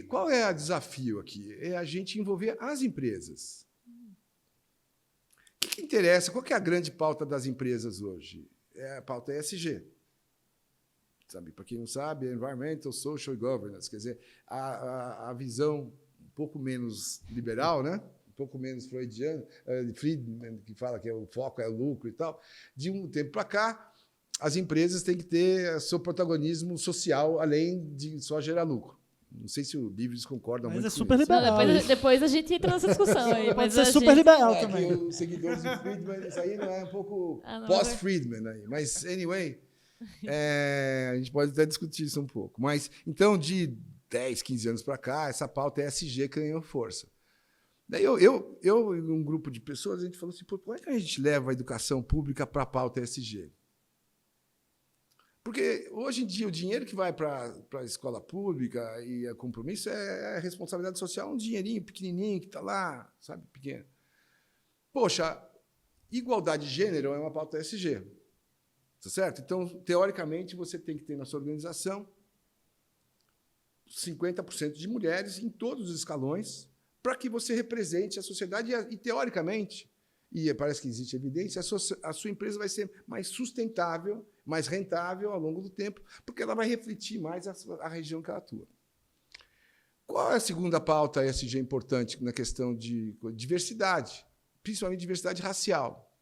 qual é o desafio aqui? É a gente envolver as empresas. O que interessa? Qual que é a grande pauta das empresas hoje? É a pauta ESG. Sabe, para quem não sabe, é Environmental, Social e Governance, quer dizer, a visão um pouco menos liberal, né? Um pouco menos freudiana, Friedman, que fala que o foco é o lucro e tal. De um tempo para cá, as empresas têm que ter seu protagonismo social, além de só gerar lucro. Não sei se o Livres concorda muito com isso. Mas é super liberal. Não, depois a gente entra nessa discussão aí. Pode ser super liberal que também. os seguidores do Friedman, isso aí não é um pouco pós-Friedman aí. Mas, anyway, a gente pode até discutir isso um pouco. Mas, então, de 10, 15 anos para cá, essa pauta ESG ganhou força. Daí eu e um grupo de pessoas, a gente falou assim, como é que a gente leva a educação pública para a pauta ESG? Porque, hoje em dia, o dinheiro que vai para a escola pública e a compromisso é a responsabilidade social, um dinheirinho pequenininho que está lá, sabe, pequeno. Poxa, igualdade de gênero é uma pauta ESG, tá certo? Então, teoricamente, você tem que ter na sua organização 50% de mulheres em todos os escalões para que você represente a sociedade e teoricamente, e parece que existe evidência, a sua empresa vai ser mais sustentável, mais rentável ao longo do tempo, porque ela vai refletir mais a região que ela atua. Qual é a segunda pauta ESG importante na questão de diversidade, principalmente diversidade racial?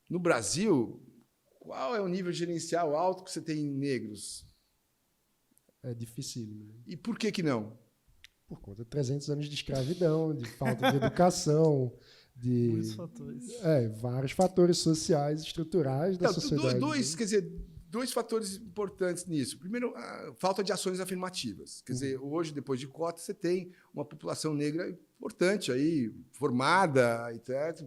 No Brasil, qual é o nível gerencial alto que você tem em negros? É dificílimo. Né? E por que não? Por conta de 300 anos de escravidão, de falta de educação, de Muitos fatores. Vários fatores sociais, estruturais da sociedade. Dois fatores importantes nisso. Primeiro, a falta de ações afirmativas. Quer dizer, hoje, depois de cota, você tem uma população negra importante aí, formada, etc.,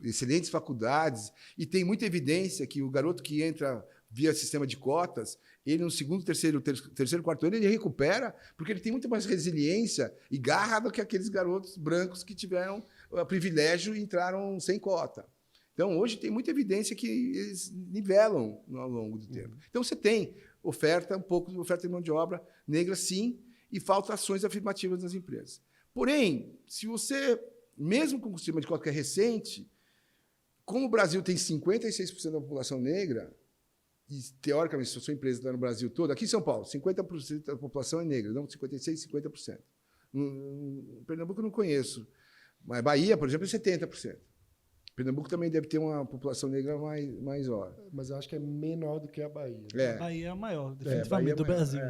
excelentes faculdades, e tem muita evidência que o garoto que entra via sistema de cotas, ele no segundo, terceiro, quarto ano, ele recupera, porque ele tem muito mais resiliência e garra do que aqueles garotos brancos que tiveram o privilégio e entraram sem cota. Então, hoje tem muita evidência que eles nivelam ao longo do tempo. Então, você tem um pouco de oferta de mão de obra negra, sim, e falta ações afirmativas nas empresas. Porém, se você, mesmo com o sistema de cota que é recente, como o Brasil tem 56% da população negra, e, teoricamente, se a sua empresa está no Brasil todo, aqui em São Paulo, 50% da população é negra, não 56%, 50%. No Pernambuco eu não conheço, mas Bahia, por exemplo, é 70%. Pernambuco também deve ter uma população negra maior. Mas eu acho que é menor do que a Bahia. A Bahia é a maior, definitivamente, do Brasil.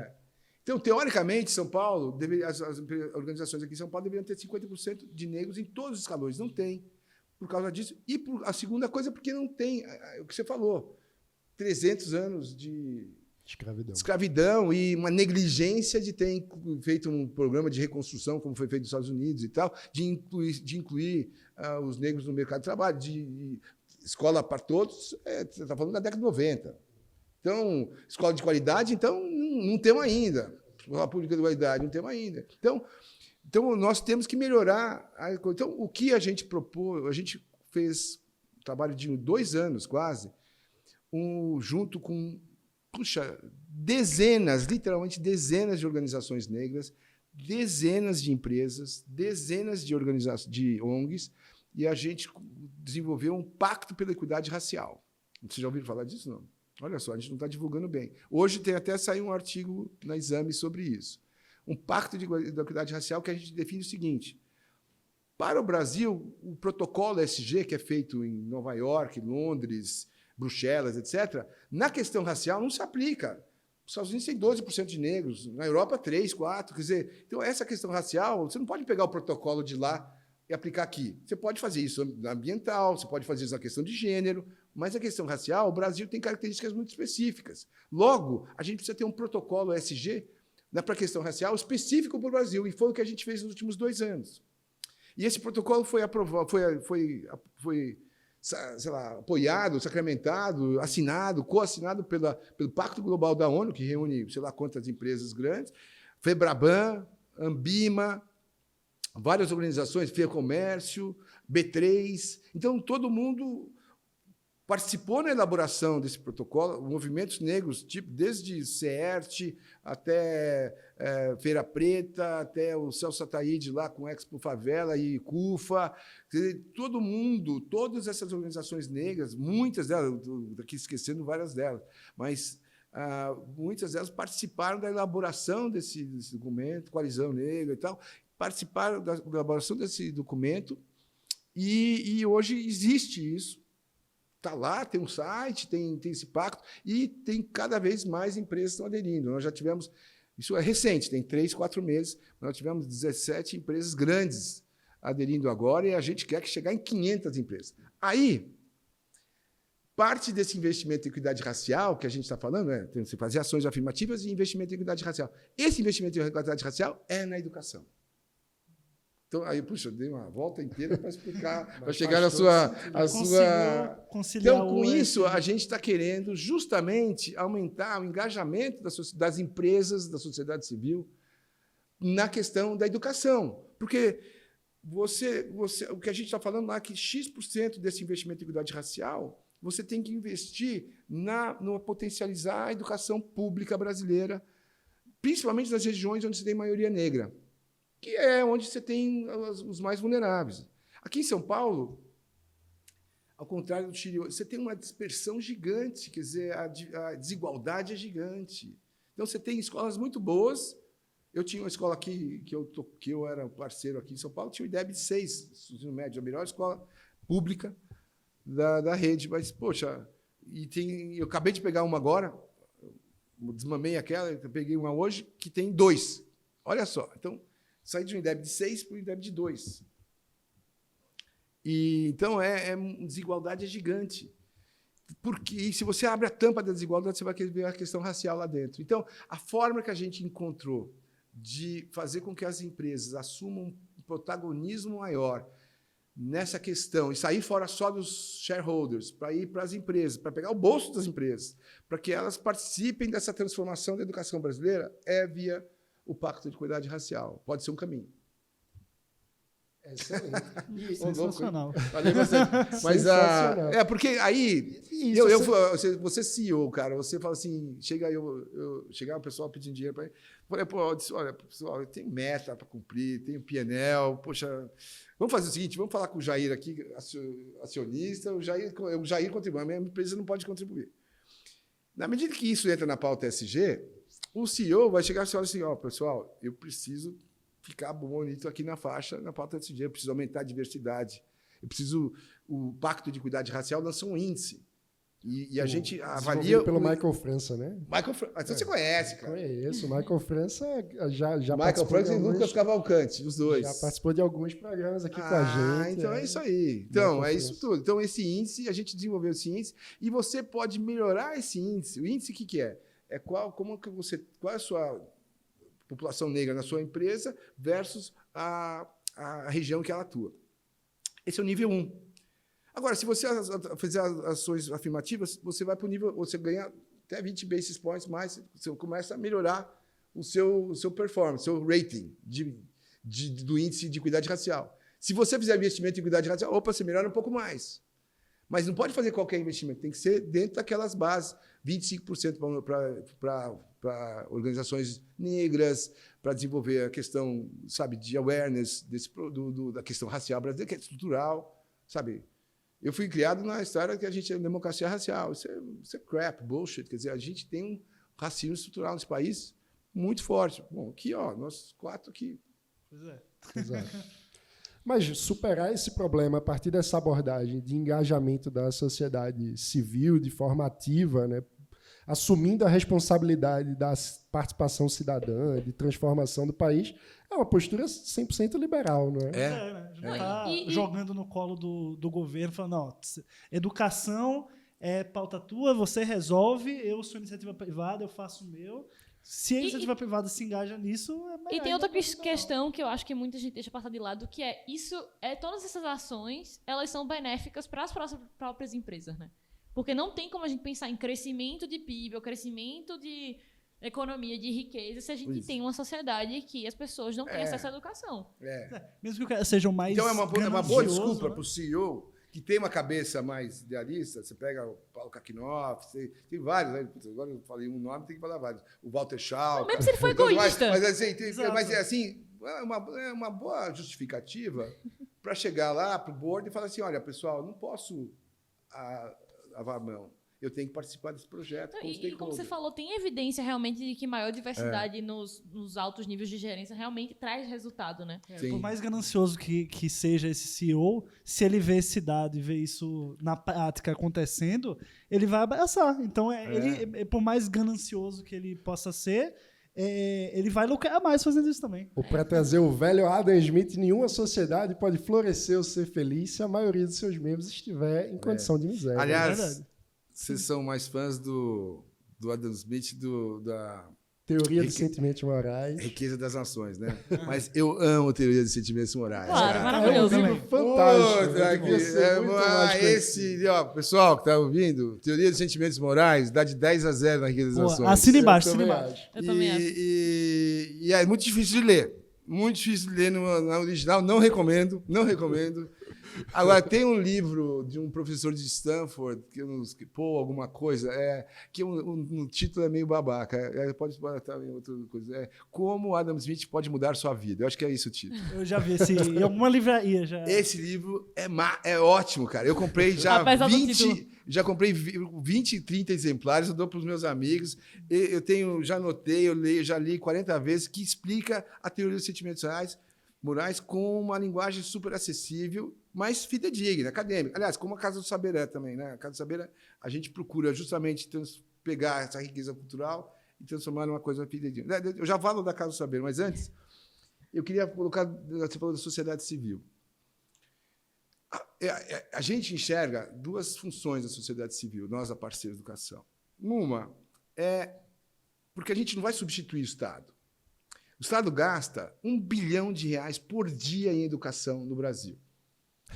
Então, teoricamente, São Paulo, as organizações aqui em São Paulo deveriam ter 50% de negros em todos os escalões. Não tem, por causa disso. E a segunda coisa, porque não tem, o que você falou, 300 anos de escravidão e uma negligência de ter feito um programa de reconstrução, como foi feito nos Estados Unidos e tal, de incluir os negros no mercado de trabalho, de escola para todos, você está falando da década de 90. Então, escola de qualidade, então, não temos ainda. Escola pública de qualidade, não temos ainda. Então, nós temos que melhorar. Então, o que a gente propôs, a gente fez um trabalho de 2 anos, quase, junto com, literalmente dezenas de organizações negras, dezenas de empresas, dezenas de ONGs, e a gente desenvolveu um pacto pela equidade racial. Vocês já ouviram falar disso, não? Olha só, a gente não está divulgando bem. Hoje tem até sair um artigo na Exame sobre isso. Um pacto de equidade racial que a gente define o seguinte: para o Brasil, o protocolo ESG, que é feito em Nova York, Londres, Bruxelas, etc., na questão racial não se aplica. Os Estados Unidos têm 12% de negros, na Europa 3%, 4%. Quer dizer, então essa questão racial, você não pode pegar o protocolo de lá e aplicar aqui. Você pode fazer isso na ambiental, você pode fazer isso na questão de gênero, mas a questão racial, o Brasil tem características muito específicas. Logo, a gente precisa ter um protocolo ESG para a questão racial específico para o Brasil, e foi o que a gente fez nos últimos 2 anos. E esse protocolo foi aprovado, foi sei lá, apoiado, sacramentado, assinado, co-assinado pelo Pacto Global da ONU, que reúne sei lá quantas empresas grandes, FEBRABAN, Ambima, várias organizações, FEComércio, B3. Então, todo mundo participou na elaboração desse protocolo, movimentos negros, tipo, desde CERT até Feira Preta, até o Celso Ataíde lá com Expo Favela e CUFA. Todo mundo, todas essas organizações negras, muitas delas, aqui esquecendo várias delas, mas muitas delas participaram da elaboração desse documento, Coalizão Negra e tal, participaram da elaboração desse documento, e hoje existe isso. Está lá, tem um site, tem esse pacto, e tem cada vez mais empresas que estão aderindo. Nós já tivemos, isso é recente, tem 3, 4 meses, nós tivemos 17 empresas grandes aderindo agora, e a gente quer chegar em 500 empresas. Aí, parte desse investimento em equidade racial, que a gente está falando, tem que fazer ações afirmativas e investimento em equidade racial. Esse investimento em equidade racial é na educação. Então, aí, puxa, eu dei uma volta inteira para explicar, para chegar na sua... Então, com isso, a gente está querendo justamente aumentar o engajamento das empresas, da sociedade civil, na questão da educação. Porque o que a gente está falando lá é que X% desse investimento em equidade racial, você tem que investir no potencializar a educação pública brasileira, principalmente nas regiões onde você tem maioria negra, que é onde você tem os mais vulneráveis. Aqui em São Paulo, ao contrário do Chile, você tem uma dispersão gigante, quer dizer, a desigualdade é gigante. Então, você tem escolas muito boas. Eu tinha uma escola aqui, que eu era parceiro aqui em São Paulo, tinha o IDEB 6, ensino médio, a melhor escola pública da rede. Mas, poxa, eu acabei de pegar uma agora, desmamei aquela, eu peguei uma hoje, que tem 2. Olha só, então... Saí de um IDEB de 6 para um IDEB de 2. Então, desigualdade é gigante. Porque se você abre a tampa da desigualdade, você vai ver a questão racial lá dentro. Então, a forma que a gente encontrou de fazer com que as empresas assumam um protagonismo maior nessa questão, e sair fora só dos shareholders, para ir para as empresas, para pegar o bolso das empresas, para que elas participem dessa transformação da educação brasileira, é via o Pacto de Equidade Racial. Pode ser um caminho. Excelente. Sensacional. Falei bastante. Mas, porque aí, você CEO, cara, você fala assim, chega o pessoal pedindo dinheiro para ele, falei, olha, pessoal, eu tenho meta para cumprir, tenho PNL, poxa, vamos fazer o seguinte, vamos falar com o Jair aqui, acionista, o Jair contribui, a minha empresa não pode contribuir. Na medida que isso entra na pauta ESG, o CEO vai chegar e falar assim, pessoal, eu preciso ficar bonito aqui na faixa, na pauta ESG, eu preciso aumentar a diversidade, o Pacto de Equidade Racial lançou um índice, e a gente avalia... Pelo Michael França, né? Michael França, então você conhece, cara. Conheço, o Michael França já Michael França e Lucas Cavalcante, os dois. Já participou de alguns programas aqui com a gente. Então é isso aí. Então, é isso tudo. Então, esse índice, a gente desenvolveu esse índice, e você pode melhorar esse índice. O índice, o que é? Qual é a sua população negra na sua empresa versus a região que ela atua. Esse é o nível 1. Agora, se você fizer ações afirmativas, você vai para o nível, você ganha até 20 basis points mais, você começa a melhorar o seu performance, seu rating do índice de equidade racial. Se você fizer investimento em equidade racial, você melhora um pouco mais. Mas não pode fazer qualquer investimento, tem que ser dentro daquelas bases, 25% para organizações negras, para desenvolver a questão, sabe, de awareness da questão racial brasileira, que é estrutural, sabe? Eu fui criado na história que a gente é democracia racial. Isso é crap, bullshit. Quer dizer, a gente tem um racismo estrutural nesse país muito forte. Bom, aqui, nós 4 aqui. Pois é. Exato. Mas superar esse problema a partir dessa abordagem de engajamento da sociedade civil de forma ativa, né, assumindo a responsabilidade da participação cidadã, de transformação do país, é uma postura 100% liberal, não é? Né? Não tá jogando no colo do governo, falando, não, educação é pauta tua, você resolve, eu sou iniciativa privada, eu faço o meu. Se a iniciativa privada se engaja nisso, é melhor. E tem outra questão que eu acho que muita gente deixa passar de lado, que é todas essas ações, elas são benéficas para as próprias empresas, né? Porque não tem como a gente pensar em crescimento de PIB ou crescimento de economia, de riqueza, se a gente tem uma sociedade que as pessoas não têm acesso à educação. Mesmo que o cara seja o mais Então é uma boa desculpa, né? para o CEO, que tem uma cabeça mais idealista. Você pega o Paulo Kakinoff, tem vários, né? Agora eu falei um nome, tem que falar vários. O Walter Schauck. Mesmo se ele for egoísta. Mas assim, é uma boa justificativa para chegar lá para o board e falar assim, olha, pessoal, não posso lavar a mão. Eu tenho que participar desse projeto. E como você falou, tem evidência realmente de que maior diversidade nos altos níveis de gerência realmente traz resultado, né? Por mais ganancioso que seja esse CEO, se ele vê esse dado e vê isso na prática acontecendo, ele vai abraçar. Então, ele, por mais ganancioso que ele possa ser, ele vai lucrar mais fazendo isso também. Ou para trazer o velho Adam Smith, nenhuma sociedade pode florescer ou ser feliz se a maioria dos seus membros estiver em condição de miséria. Aliás, vocês são mais fãs do Adam Smith, da Teoria dos Sentimentos Morais. Riqueza das Nações, né? Mas eu amo Teoria dos Sentimentos Morais. Claro, maravilhoso. É um livro fantástico. Pessoal que está ouvindo, Teoria dos Sentimentos Morais dá de 10-0 na Riqueza das Nações. Assina embaixo, assina embaixo. Eu também acho. E é muito difícil de ler. Muito difícil de ler na original. Não recomendo. Agora, tem um livro de um professor de Stanford, alguma coisa, que o título é meio babaca. Pode estar em outra coisa. Como Adam Smith pode mudar sua vida. Eu acho que é isso o título. Eu já vi esse em alguma livraria. Esse livro é ótimo, cara. Eu comprei já 20, 30 exemplares, eu dou para os meus amigos. Já anotei, já li 40 vezes, que explica a teoria dos sentimentos morais com uma linguagem super acessível, mas fidedigna, acadêmica. Aliás, como a Casa do Saber também, né? A Casa do Saber, a gente procura justamente pegar essa riqueza cultural e transformar numa coisa fidedigna. Eu já falo da Casa do Saber, mas antes, eu queria colocar, você falou da sociedade civil. A gente enxerga duas funções da sociedade civil, nós, a parceira de educação. Uma é porque a gente não vai substituir o Estado. O Estado gasta R$1 bilhão por dia em educação no Brasil.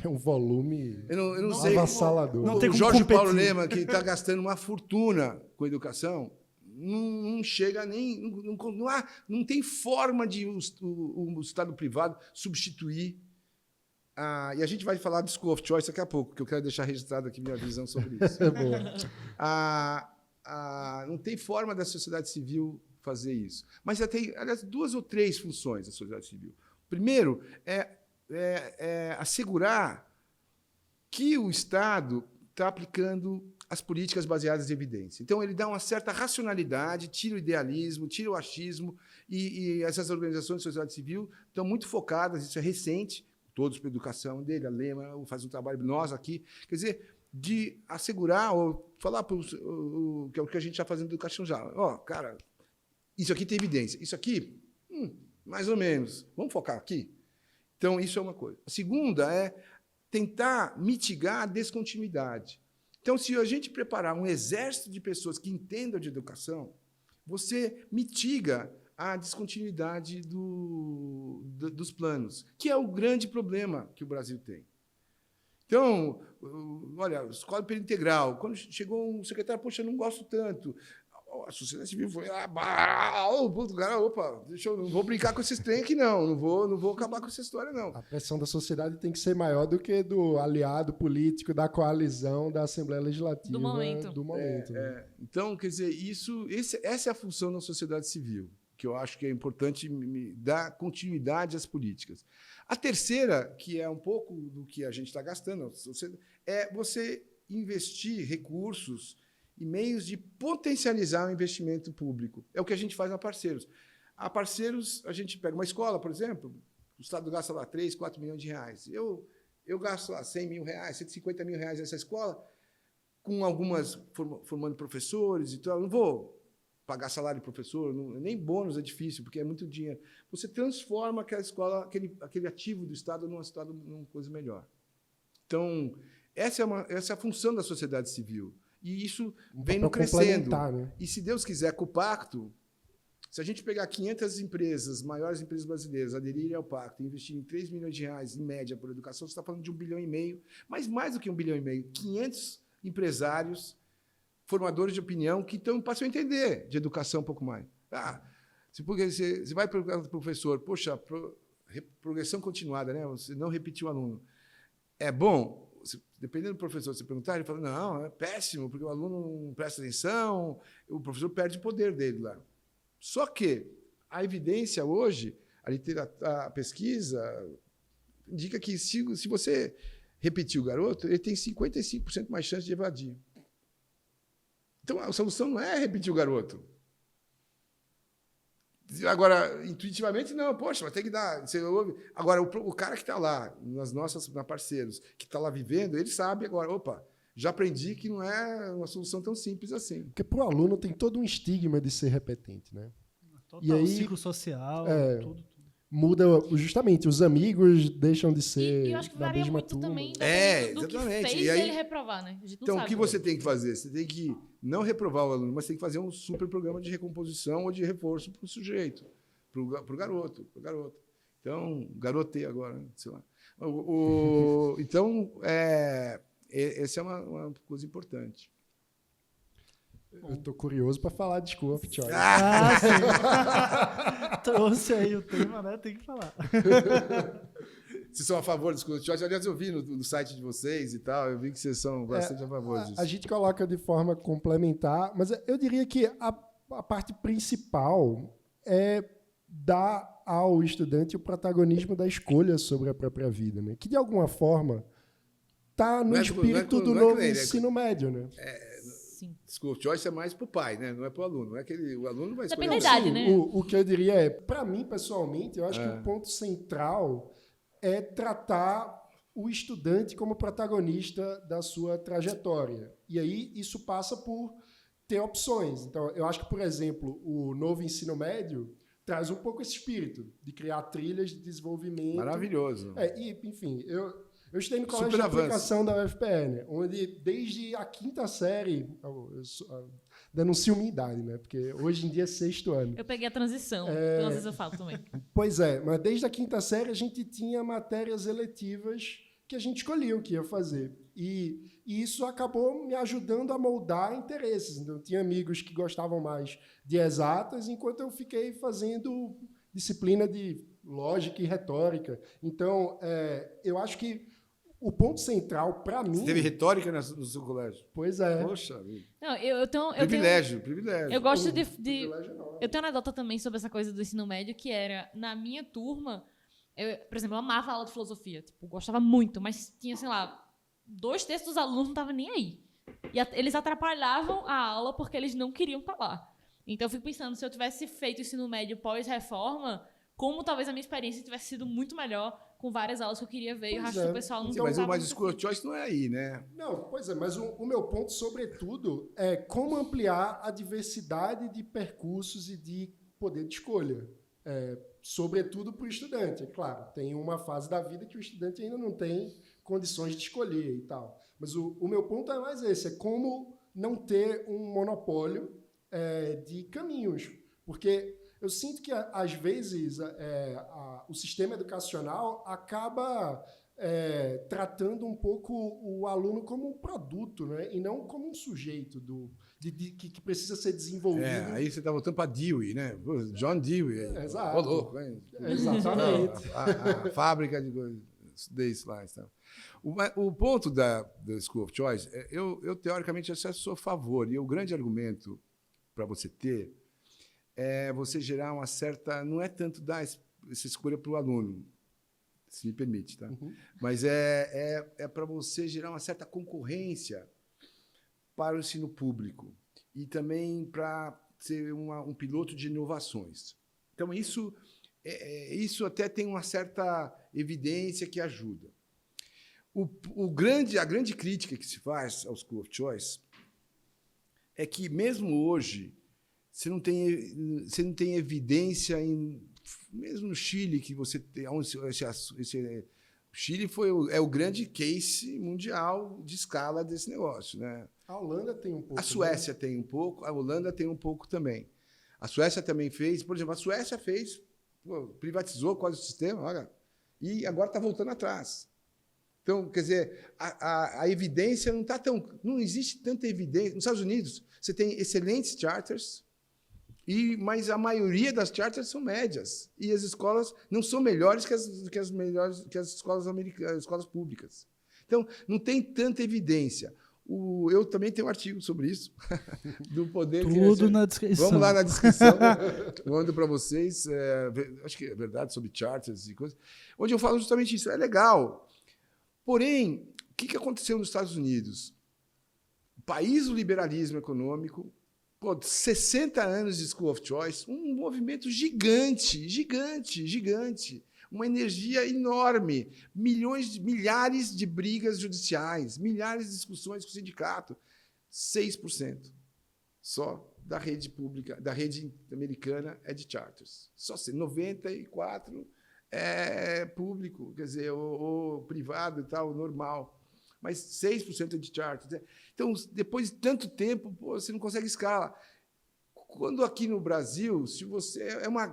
É um volume eu não sei, avassalador. O Jorge Paulo Lema, que está gastando uma fortuna com educação, não chega nem... Não tem forma de o Estado privado substituir. E a gente vai falar de School of Choice daqui a pouco, que eu quero deixar registrado aqui minha visão sobre isso. É boa. Não tem forma da sociedade civil fazer isso. Mas tem, aliás, 2 ou 3 funções da sociedade civil. Primeiro, assegurar que o Estado está aplicando as políticas baseadas em evidência. Então, ele dá uma certa racionalidade, tira o idealismo, tira o achismo, e essas organizações de sociedade civil estão muito focadas, isso é recente, todos para a educação dele, a Lema faz um trabalho, nós aqui, quer dizer, de assegurar ou falar que é o que a gente está fazendo na educação já. Cara, isso aqui tem evidência. Isso aqui, mais ou menos. Vamos focar aqui? Então, isso é uma coisa. A segunda é tentar mitigar a descontinuidade. Então, se a gente preparar um exército de pessoas que entendam de educação, você mitiga a descontinuidade dos planos, que é o grande problema que o Brasil tem. Então, olha, escola perintegral, quando chegou um secretário, poxa, eu não gosto tanto. A sociedade civil foi não vou brincar com esses trem aqui, não vou acabar com essa história, não. A pressão da sociedade tem que ser maior do que do aliado político, da coalizão, da Assembleia Legislativa. Do momento. Né? Então, quer dizer, essa é a função da sociedade civil, que eu acho que é importante dar continuidade às políticas. A terceira, que é um pouco do que a gente está gastando, é você investir recursos e meios de potencializar o investimento público. É o que a gente faz na Parceiros. A Parceiros, a gente pega uma escola, por exemplo, o Estado gasta lá 3, 4 milhões de reais. Eu gasto lá 100 mil reais, 150 mil reais nessa escola. com algumas formando professores e tal. Eu não vou pagar salário de professor, nem bônus é difícil, porque é muito dinheiro. Você transforma aquela escola, aquele ativo do Estado numa coisa melhor. Então, essa é a função da sociedade civil. E isso vem no crescendo. Né? E, se Deus quiser, com o pacto, se a gente pegar 500 empresas, maiores empresas brasileiras, aderirem ao pacto e investirem 3 milhões de reais, em média, por educação, você está falando de 1,5 bilhão, mas mais do que 1,5 bilhão, 500 empresários, formadores de opinião, que passam a entender de educação um pouco mais. Porque você vai para o professor, poxa, progressão continuada, né? Você não repetir o aluno. É bom? Dependendo do professor, você perguntar, ele fala, não, é péssimo, porque o aluno não presta atenção, o professor perde o poder dele lá. Só que a evidência hoje, a pesquisa, indica que se você repetir o garoto, ele tem 55% mais chance de evadir. Então, a solução não é repetir o garoto. Agora, intuitivamente, não, poxa, mas tem que dar. Você ouve. Agora, o cara que está lá, na parceiros, que está lá vivendo, ele sabe agora, opa, já aprendi que não é uma solução tão simples assim. Porque para o aluno tem todo um estigma de ser repetente, né? Total, e aí, ciclo social, tudo. Muda justamente, os amigos deixam de ser e eu acho que da varia mesma muito turma. também do exatamente. que fez ele reprovar, né? A gente não Então, sabe. o que você tem que fazer? Você tem que não reprovar o aluno, mas tem que fazer um super programa de recomposição ou de reforço para o sujeito, para o garoto. Então, garotei agora, né? Sei lá. Então, essa é uma coisa importante. Eu estou curioso para falar de School of Choice. Sim. Trouxe aí o tema, né? Tem que falar. Vocês são a favor do School of Choice? Aliás, eu vi no site de vocês e tal, eu vi que vocês são bastante a favor disso. A gente coloca de forma complementar, mas eu diria que a parte principal é dar ao estudante o protagonismo da escolha sobre a própria vida, né? Que, de alguma forma, está no espírito do novo ensino médio, né? School of Choice é mais para o pai, né? Não é para o aluno. Não é o aluno não vai escolher. Depende da idade, né? O que eu diria é, para mim, pessoalmente, eu acho que o ponto central é tratar o estudante como protagonista da sua trajetória. E aí isso passa por ter opções. Então, eu acho que, por exemplo, o novo ensino médio traz um pouco esse espírito de criar trilhas de desenvolvimento. Maravilhoso. Enfim, eu estudei no colégio de aplicação da UFPE, né, onde desde a 5ª série, denuncio minha idade, né, porque hoje em dia é 6º ano. Eu peguei a transição, então às vezes eu falo também. Pois é, mas desde a 5ª série a gente tinha matérias eletivas que a gente escolhia o que ia fazer. E isso acabou me ajudando a moldar interesses. Então, eu tinha amigos que gostavam mais de exatas, enquanto eu fiquei fazendo disciplina de lógica e retórica. Então, eu acho que o ponto central, para mim... Você teve retórica no seu colégio? Pois é. Poxa vida. Não, eu tenho... Privilégio. Eu gosto de... Privilégio não. Eu tenho uma anedota também sobre essa coisa do ensino médio, que era, na minha turma, por exemplo, eu amava a aula de filosofia. Tipo, gostava muito, mas tinha, sei lá, 2/3 dos alunos não estavam nem aí. E eles atrapalhavam a aula porque eles não queriam estar lá. Então, eu fico pensando, se eu tivesse feito ensino médio pós-reforma, como talvez a minha experiência tivesse sido muito melhor com várias aulas que eu queria ver e o resto do pessoal não gostava. Mas o School of Choice não é aí, né? Não, pois é, mas o meu ponto, sobretudo, é como ampliar a diversidade de percursos e de poder de escolha. Sobretudo para o estudante, é claro. Tem uma fase da vida que o estudante ainda não tem condições de escolher e tal. Mas o meu ponto é mais esse, é como não ter um monopólio de caminhos. Porque eu sinto que, às vezes, o sistema educacional acaba tratando um pouco o aluno como um produto, né? E não como um sujeito que precisa ser desenvolvido. Aí você está voltando para Dewey, né? John Dewey. Exato. Louco, hein? Exatamente. A fábrica de coisas. Estudei isso lá. O ponto da School of Choice, eu teoricamente sou a favor. E o grande argumento para você ter é você gerar uma certa... Não é tanto dar essa escolha para o aluno, se me permite, tá? Uhum. Mas é para você gerar uma certa concorrência para o ensino público e também para ser um piloto de inovações. Então, isso até tem uma certa evidência que ajuda. A grande crítica que se faz ao School of Choice é que, mesmo hoje, você não tem evidência, mesmo no Chile, que você tem. O Chile é o grande case mundial de escala desse negócio. Né? A Holanda tem um pouco. A Suécia tem um pouco, a Holanda tem um pouco também. A Suécia também fez, por exemplo, privatizou quase o sistema, olha, e agora está voltando atrás. Então, quer dizer, a evidência não está tão. Não existe tanta evidência. Nos Estados Unidos, você tem excelentes charters, mas a maioria das charters são médias. E as escolas não são melhores que as escolas americanas, escolas públicas. Então, não tem tanta evidência. Eu também tenho um artigo sobre isso. Do poder Tudo na descrição. Vamos lá na descrição. Mando para vocês. Acho que é verdade, sobre charters e coisas. Onde eu falo justamente isso. É legal. Porém, o que aconteceu nos Estados Unidos? O país do liberalismo econômico, 60 anos de School of Choice, um movimento gigante, uma energia enorme, milhares de brigas judiciais, milhares de discussões com o sindicato, 6% só da rede pública, da rede americana é de charters. Só 94% é público, quer dizer, ou privado e tal, normal. Mas 6% é de charters. Então, depois de tanto tempo, você não consegue escala. Quando aqui no Brasil, se você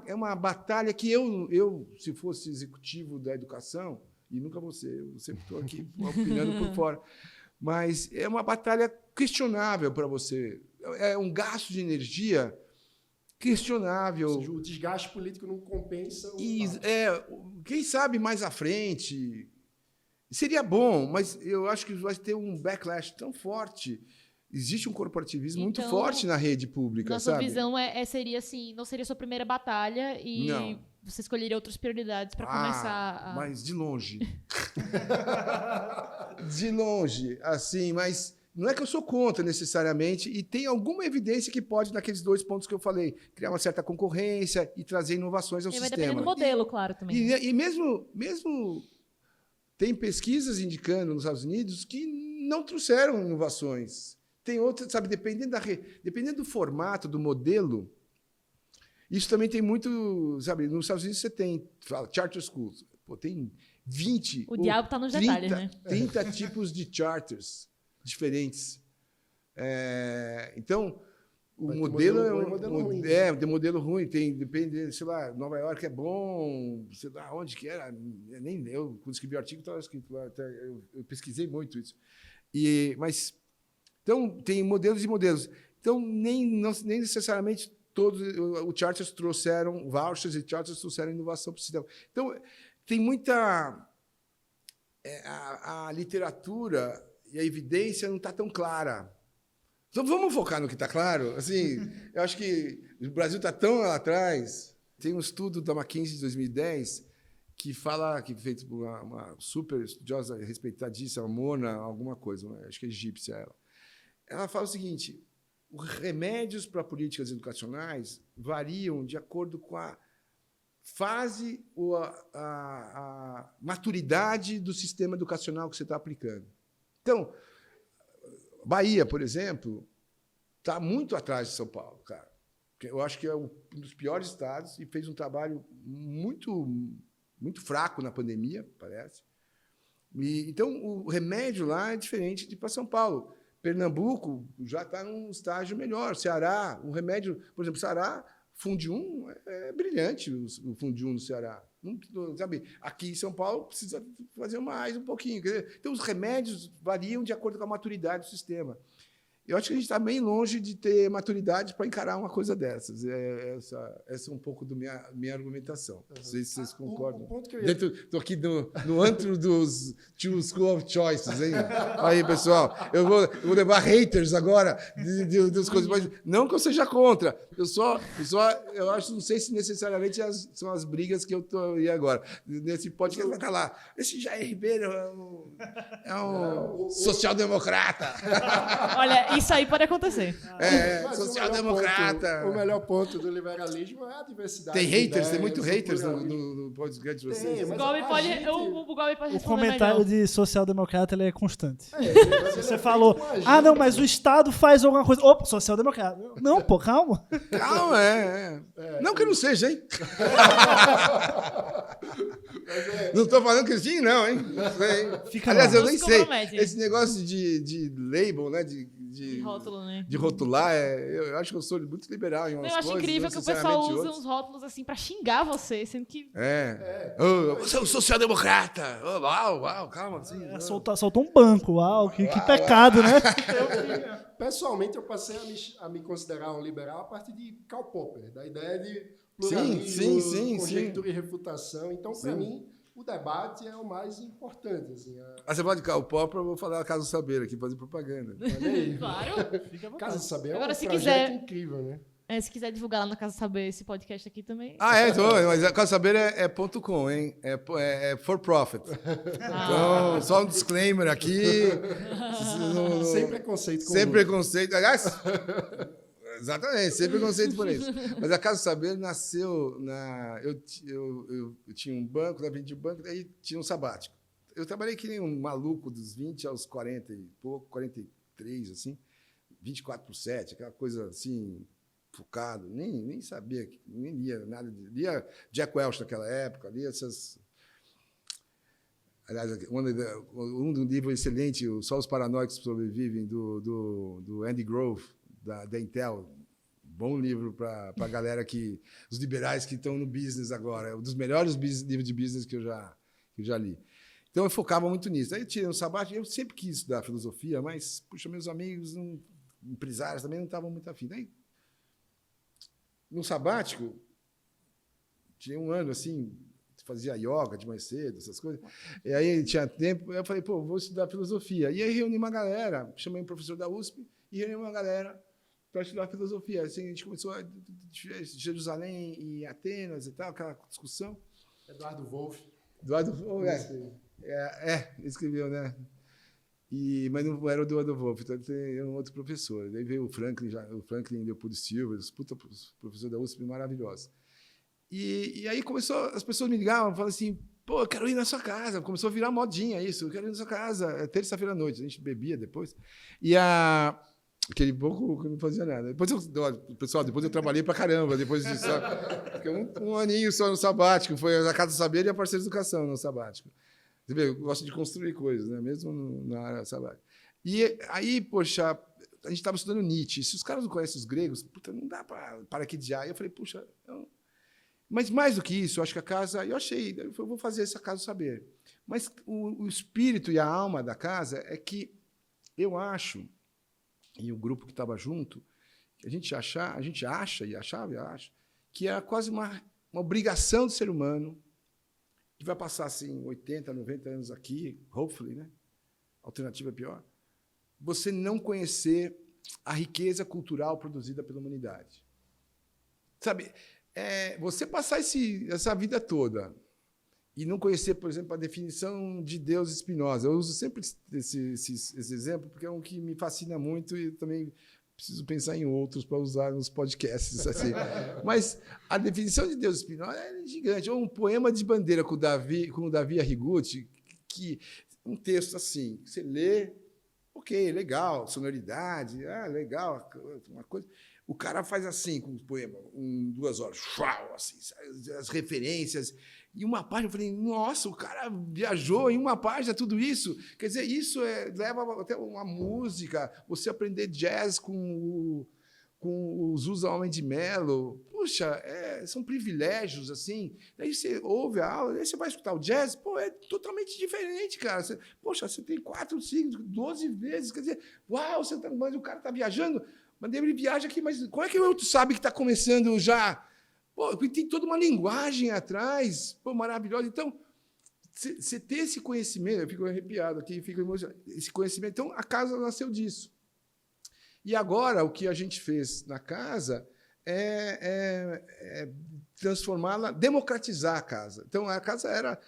é uma batalha que eu, se fosse executivo da educação, e nunca vou ser, eu sempre estou aqui opinando por fora, mas é uma batalha questionável para você. É um gasto de energia questionável. Ou seja, o desgaste político não compensa. Quem sabe mais à frente seria bom, mas eu acho que vai ter um backlash tão forte. Existe um corporativismo muito forte na rede pública, nossa sabe? visão seria assim, não seria sua primeira batalha e você escolheria outras prioridades para começar a... Mas de longe. De longe, assim, mas não é que eu sou contra necessariamente, e tem alguma evidência que pode, naqueles 2 pontos que eu falei, criar uma certa concorrência e trazer inovações ao sistema. Vai depender do modelo, claro, também. E mesmo tem pesquisas indicando nos Estados Unidos que não trouxeram inovações. Tem outras, sabe, dependendo do formato, do modelo, isso também tem muito, sabe, nos Estados Unidos você tem, charter schools, tem 20 o diabo está nos detalhes, né? 30 tipos de charters diferentes. Então, o modelo tem modelo ruim, depende, sei lá, Nova York é bom, sei lá, onde que era, nem eu, quando escrevi o artigo, estava escrito lá, eu pesquisei muito isso. Mas, então, tem modelos e modelos. Então, nem necessariamente todos os charters trouxeram vouchers e charters trouxeram inovação para o sistema. Então, tem muita... a literatura e a evidência não está tão clara. Então, vamos focar no que está claro? Assim, eu acho que o Brasil está tão lá atrás. Tem um estudo da McKinsey de 2010 que feito por uma super estudiosa, respeitadíssima, Mona, alguma coisa, acho que é egípcia ela. Ela fala o seguinte: os remédios para políticas educacionais variam de acordo com a fase ou a maturidade do sistema educacional que você está aplicando. Então, Bahia, por exemplo, está muito atrás de São Paulo, cara. Eu acho que é um dos piores estados e fez um trabalho muito fraco na pandemia, parece. Então, o remédio lá é diferente de para São Paulo. Pernambuco já está num estágio melhor. Ceará, o remédio, por exemplo, Ceará, Fundium, é brilhante o Fundium no Ceará. Não, sabe, aqui em São Paulo precisa fazer mais um pouquinho. Então, os remédios variam de acordo com a maturidade do sistema. Eu acho que a gente está bem longe de ter maturidade para encarar uma coisa dessas. Essa é um pouco da minha argumentação. Não sei se vocês concordam. Estou aqui no antro dos School of Choices, hein? Aí, pessoal, eu vou levar haters agora das coisas. Mas não que eu seja contra. Eu acho, não sei se necessariamente são as brigas que eu estou aí agora. Nesse podcast vai estar lá. Esse Jair Ribeiro é um social-democrata. Olha, Isso aí pode acontecer. Mas social-democrata. O melhor ponto do liberalismo é a diversidade. Tem de haters, tem ideias, muito o haters pluralismo. no podcast de Tem, vocês. mas O Gobi a pode, gente- o Gobi pode O responder comentário melhor. de social-democrata ele é constante. Mas ele Você é falou, feito com a gente. não, mas o Estado faz alguma coisa. Opa, social-democrata. Não, pô, calma. Calma, Não que eu não seja, hein? Não tô falando que sim, não, hein? Não sei. Fica Aliás, lá. eu Não nem se sei. compromete. Esse negócio de label, né? De rótulo, né? De rotular, eu acho que eu sou muito liberal em umas Eu acho coisas. incrível não que o pessoal necessariamente usa outras. uns rótulos assim pra xingar você, sendo que. Você é um social-democrata. Uau, calma. Assim, Soltou um banco. Uau, que pecado, né? Pessoalmente, eu passei a me considerar um liberal a partir de Karl Popper, da ideia de pluralismo, sim. conjectura e refutação. Então, para mim, o debate é o mais importante. Assim, Você pode ficar o Popper, eu vou falar da Casa do Saber aqui, fazer propaganda. olha aí. Claro. Casa do Saber Agora, é um se projeto quiser- incrível, né? Se quiser divulgar lá na Casa Saber esse podcast aqui também. Então, mas a Casa do Saber é .com, hein? É for profit. Então, só um disclaimer aqui. Sem preconceito com Sem o mundo. preconceito. Aliás, exatamente, sem preconceito por isso. Mas a Casa do Saber nasceu eu tinha um banco, vendi o banco, daí tinha um sabático. Eu trabalhei que nem um maluco dos 20 aos 40 e pouco, 43, assim, 24/7, aquela coisa assim, focado. Nem sabia, nem lia nada. Lia Jack Welch naquela época, lia essas... Aliás, um livro excelente, Só os Paranoicos Sobrevivem, do Andy Grove, da Intel. Bom livro para a galera os liberais que estão no business agora. É um dos melhores livros de business que eu já li. Então, eu focava muito nisso. Aí eu tirei um sabático. Eu sempre quis estudar filosofia, mas, puxa, meus amigos, empresários também não estavam muito afim. Daí, no sabático, tinha um ano assim, fazia yoga de mais cedo, essas coisas. E aí tinha tempo, eu falei, vou estudar filosofia. E aí reuni uma galera, chamei um professor da USP e reuni uma galera para estudar filosofia. Assim, a gente começou a Jerusalém e Atenas e tal, aquela discussão. Eduardo Wolff. Escreveu, né? Mas não era o Eduardo Wolff, então tem um outro professor. Daí veio o Franklin Leopoldo Silva, professor da USP maravilhoso. E aí as pessoas me ligavam e falavam assim, eu quero ir na sua casa. Começou a virar modinha isso, eu quero ir na sua casa. Terça-feira à noite, a gente bebia depois. E aquele pouco que não fazia nada. Depois eu trabalhei pra caramba, depois disso. Fiquei um aninho só no sabático, foi a Casa do Saber e a Parceira de Educação no sabático. Você vê, eu gosto de construir coisas, né? Mesmo na área sabática. E aí, poxa, a gente estava estudando Nietzsche. Se os caras não conhecem os gregos, não dá para paraquedear. Eu falei, puxa... Mas mais do que isso, eu acho que a casa... Eu vou fazer essa Casa do Saber. Mas o espírito e a alma da casa é que eu acho, e o grupo que estava junto, que a gente acha, que é quase uma obrigação do ser humano, que vai passar assim, 80, 90 anos aqui, hopefully, né? A alternativa é pior, você não conhecer a riqueza cultural produzida pela humanidade. Sabe... você passar essa vida toda e não conhecer, por exemplo, a definição de Deus Spinoza. Eu uso sempre esse exemplo porque é um que me fascina muito e também preciso pensar em outros para usar nos podcasts. Assim. Mas a definição de Deus Spinoza é gigante. Ou um poema de bandeira com o Davi Arrigucci, que um texto assim, que você lê, ok, legal, sonoridade, legal, uma coisa... O cara faz assim com o poema, em 2 horas, assim, as referências. E uma página, eu falei, nossa, o cara viajou em uma página tudo isso. Quer dizer, isso leva até uma música, você aprender jazz com o Zusa Homem de Melo. Puxa, são privilégios, assim. Daí você ouve a aula, daí você vai escutar o jazz, é totalmente diferente, cara. Você tem 4, 5, 12 vezes. Quer dizer, uau, mas o cara está viajando. Mas ele viaja aqui, mas como é que o outro sabe que está começando já? Tem toda uma linguagem atrás, maravilhosa. Então, você ter esse conhecimento, eu fico arrepiado aqui, fico emocionado. Esse conhecimento, então, a casa nasceu disso. E agora, o que a gente fez na casa é transformá-la, democratizar a casa. Então, a casa era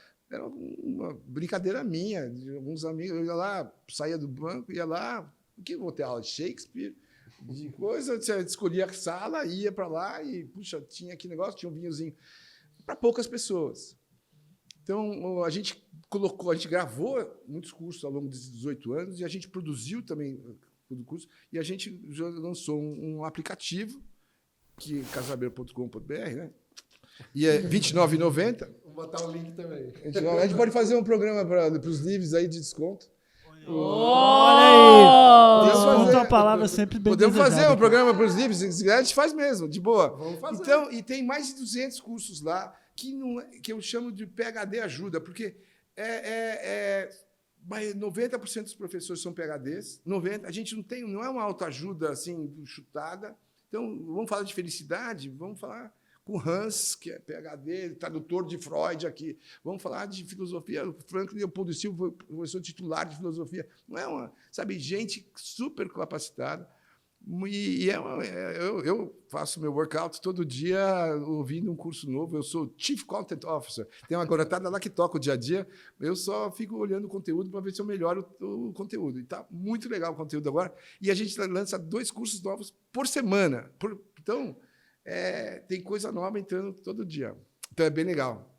uma brincadeira minha, de alguns amigos. Eu ia lá, saía do banco, ia lá, Por que eu vou ter aula de Shakespeare? De coisa, você escolhia a sala, ia para lá e, puxa, tinha aquele negócio, tinha um vinhozinho. Para poucas pessoas. Então, a gente gravou muitos cursos ao longo desses 18 anos e a gente produziu também o curso e a gente já lançou um aplicativo, que é casabeiro.com.br, né? E é R$29,90. Vou botar o link também. A gente pode fazer um programa para os livros aí de desconto. Olha aí! Podemos Desconto fazer- é uma palavra sempre bem Podemos fazer desejada. um programa para os livros, se quiser, a gente faz mesmo, de boa. Vamos fazer. Então, e tem mais de 200 cursos lá que eu chamo de PhD ajuda, porque mas 90% dos professores são PhDs, 90%, a gente não é uma autoajuda assim chutada. Então, vamos falar de felicidade, vamos falar com Hans, que é PhD, tradutor de Freud aqui. Vamos falar de filosofia. O Franklin Leopoldo Silva foi professor titular de filosofia. Não é uma, sabe, gente super capacitada. Eu faço meu workout todo dia ouvindo um curso novo. Eu sou Chief Content Officer. Tem uma garotada lá que toca o dia a dia. Eu só fico olhando o conteúdo para ver se eu melhoro o conteúdo. E está muito legal o conteúdo agora. E a gente lança 2 cursos novos por semana. Então, tem coisa nova entrando todo dia. Então, é bem legal.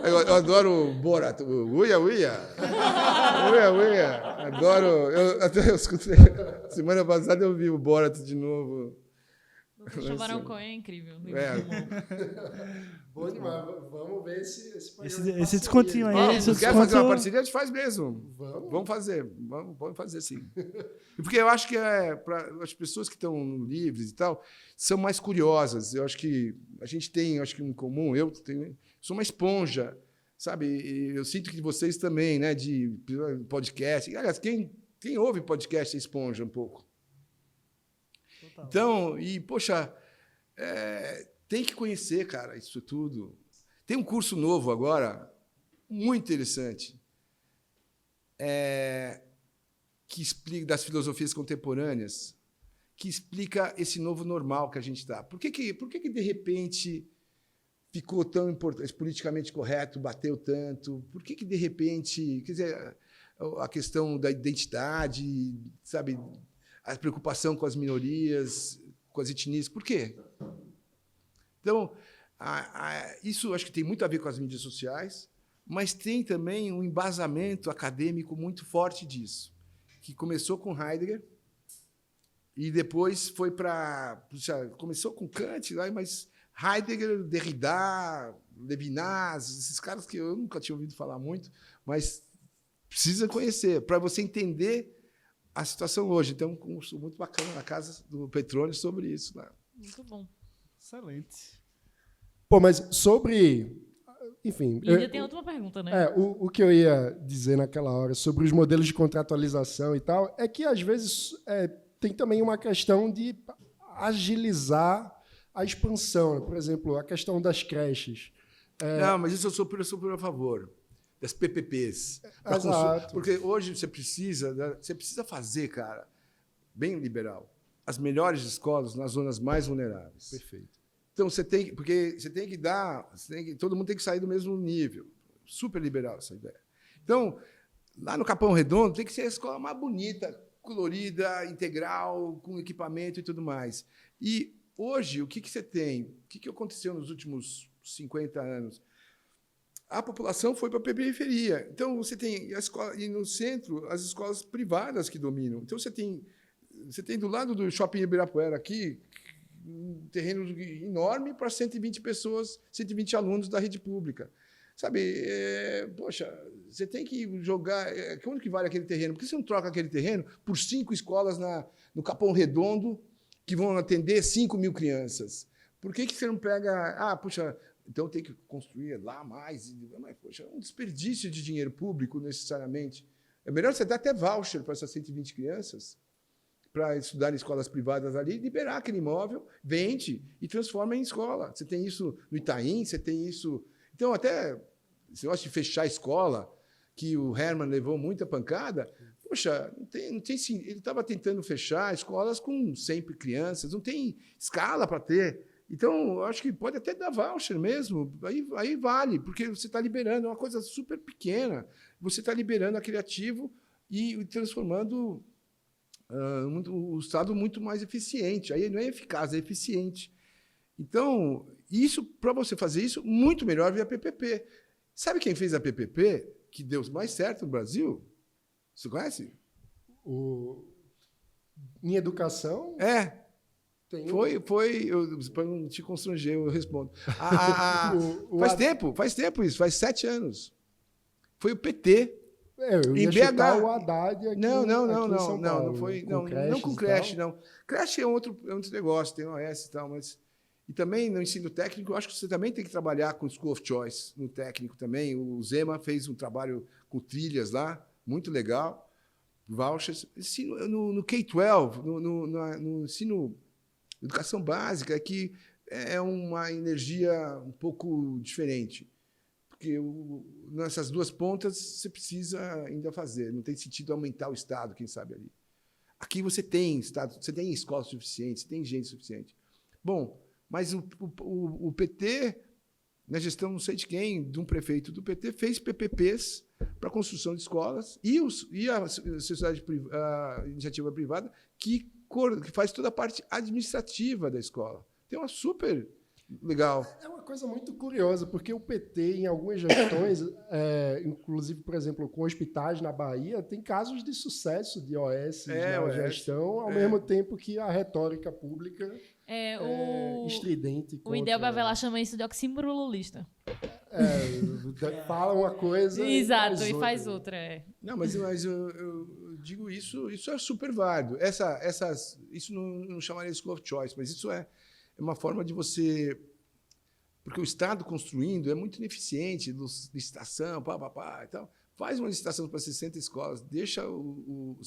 Eu adoro o Borat. Uia, uia. Uia, uia. Adoro. Eu escutei. Semana passada eu vi o Borat de novo. O Chavarão Cohen é incrível. Bom demais. Vamos ver esse Esse descontinho aí. Ó, esse quer fazer uma desconto- parceria? A gente faz mesmo. Vamos fazer. Vamos fazer sim. Porque eu acho que para as pessoas que estão livres e tal, são mais curiosas. Eu acho que a gente tem, acho que em comum, sou uma esponja, sabe? E eu sinto que vocês também, né? De podcast. Aliás, quem ouve podcast é esponja um pouco. Então, poxa, tem que conhecer, cara, isso tudo. Tem um curso novo agora, muito interessante, que explica das filosofias contemporâneas, que explica esse novo normal que a gente está. Por que de repente ficou tão importante, politicamente correto, bateu tanto? Por que de repente, quer dizer, a questão da identidade, sabe, a preocupação com as minorias, com as etnias, por quê? Então, isso acho que tem muito a ver com as mídias sociais, mas tem também um embasamento acadêmico muito forte disso, que começou com Heidegger e depois foi para... Começou com Kant, mas Heidegger, Derrida, Levinas, esses caras que eu nunca tinha ouvido falar muito, mas precisa conhecer, para você entender a situação hoje. Tem um curso muito bacana na casa do Petrone sobre isso. Né? Muito bom. Excelente. Pô, mas sobre... Enfim... E ainda tem outra pergunta, né? O que eu ia dizer naquela hora sobre os modelos de contratualização e tal é que, às vezes, tem também uma questão de agilizar a expansão. Né? Por exemplo, a questão das creches. Não, mas isso eu sou super a favor das PPPs. Exato. Porque hoje você precisa fazer, cara, bem liberal, as melhores escolas nas zonas mais vulneráveis. Perfeito. Então, todo mundo tem que sair do mesmo nível. Super liberal essa ideia. Então, lá no Capão Redondo, tem que ser a escola mais bonita, colorida, integral, com equipamento e tudo mais. E hoje, o que você tem? O que aconteceu nos últimos 50 anos? A população foi para a periferia. Então, você tem a escola, e no centro, as escolas privadas que dominam. Então, você tem do lado do Shopping Ibirapuera aqui, um terreno enorme para 120 pessoas, 120 alunos da rede pública. Sabe, poxa, você tem que jogar... Quanto que vale aquele terreno? Por que você não troca aquele terreno por 5 escolas no Capão Redondo que vão atender 5 mil crianças? Por que você não pega... puxa, então tem que construir lá mais. Mas, poxa, é um desperdício de dinheiro público, necessariamente. É melhor você dar até voucher para essas 120 crianças, para estudar em escolas privadas ali, liberar aquele imóvel, vende e transforma em escola. Você tem isso no Itaim, você tem isso... Então, até esse negócio de fechar a escola, que o Herman levou muita pancada, poxa, não tem ele estava tentando fechar escolas com 100 crianças, não tem escala para ter. Então, eu acho que pode até dar voucher mesmo, aí vale, porque você está liberando, é uma coisa super pequena, você está liberando aquele ativo e transformando o Estado muito mais eficiente. Aí não é eficaz, é eficiente. Então, para você fazer isso, muito melhor via PPP. Sabe quem fez a PPP que deu mais certo no Brasil? Você conhece? Em educação? Para não te constranger, eu respondo. Faz tempo isso, faz 7 anos. Foi o PT. Eu ia chutar o Haddad aqui. Não, Paulo, não foi. Não com creche, não. Creche é outro negócio, tem OS e tal, mas. E também no ensino técnico, eu acho que você também tem que trabalhar com School of Choice, no técnico também. O Zema fez um trabalho com trilhas lá, muito legal. Vouchers. No K-12, no ensino, educação básica, que é uma energia um pouco diferente. Porque nessas duas pontas você precisa ainda fazer. Não tem sentido aumentar o Estado, quem sabe ali. Aqui você tem Estado, você tem escola suficiente, você tem gente suficiente. Bom, mas o PT, na gestão não sei de quem, de um prefeito do PT, fez PPPs para a construção de escolas e a sociedade, a iniciativa privada que faz toda a parte administrativa da escola. Tem uma super legal. É uma coisa muito curiosa, porque o PT, em algumas gestões, inclusive, por exemplo, com hospitais na Bahia, tem casos de sucesso de OS na gestão, ao mesmo tempo que a retórica pública estridente. O Idel Bavelar chama isso de oxímoron lulista. Fala uma coisa e faz outra. Não, mas eu digo isso é super válido. Isso não chamaria de School of Choice, mas isso é uma forma de você... Porque o Estado construindo é muito ineficiente, licitação, e tal. Faz uma licitação para 60 escolas, deixa o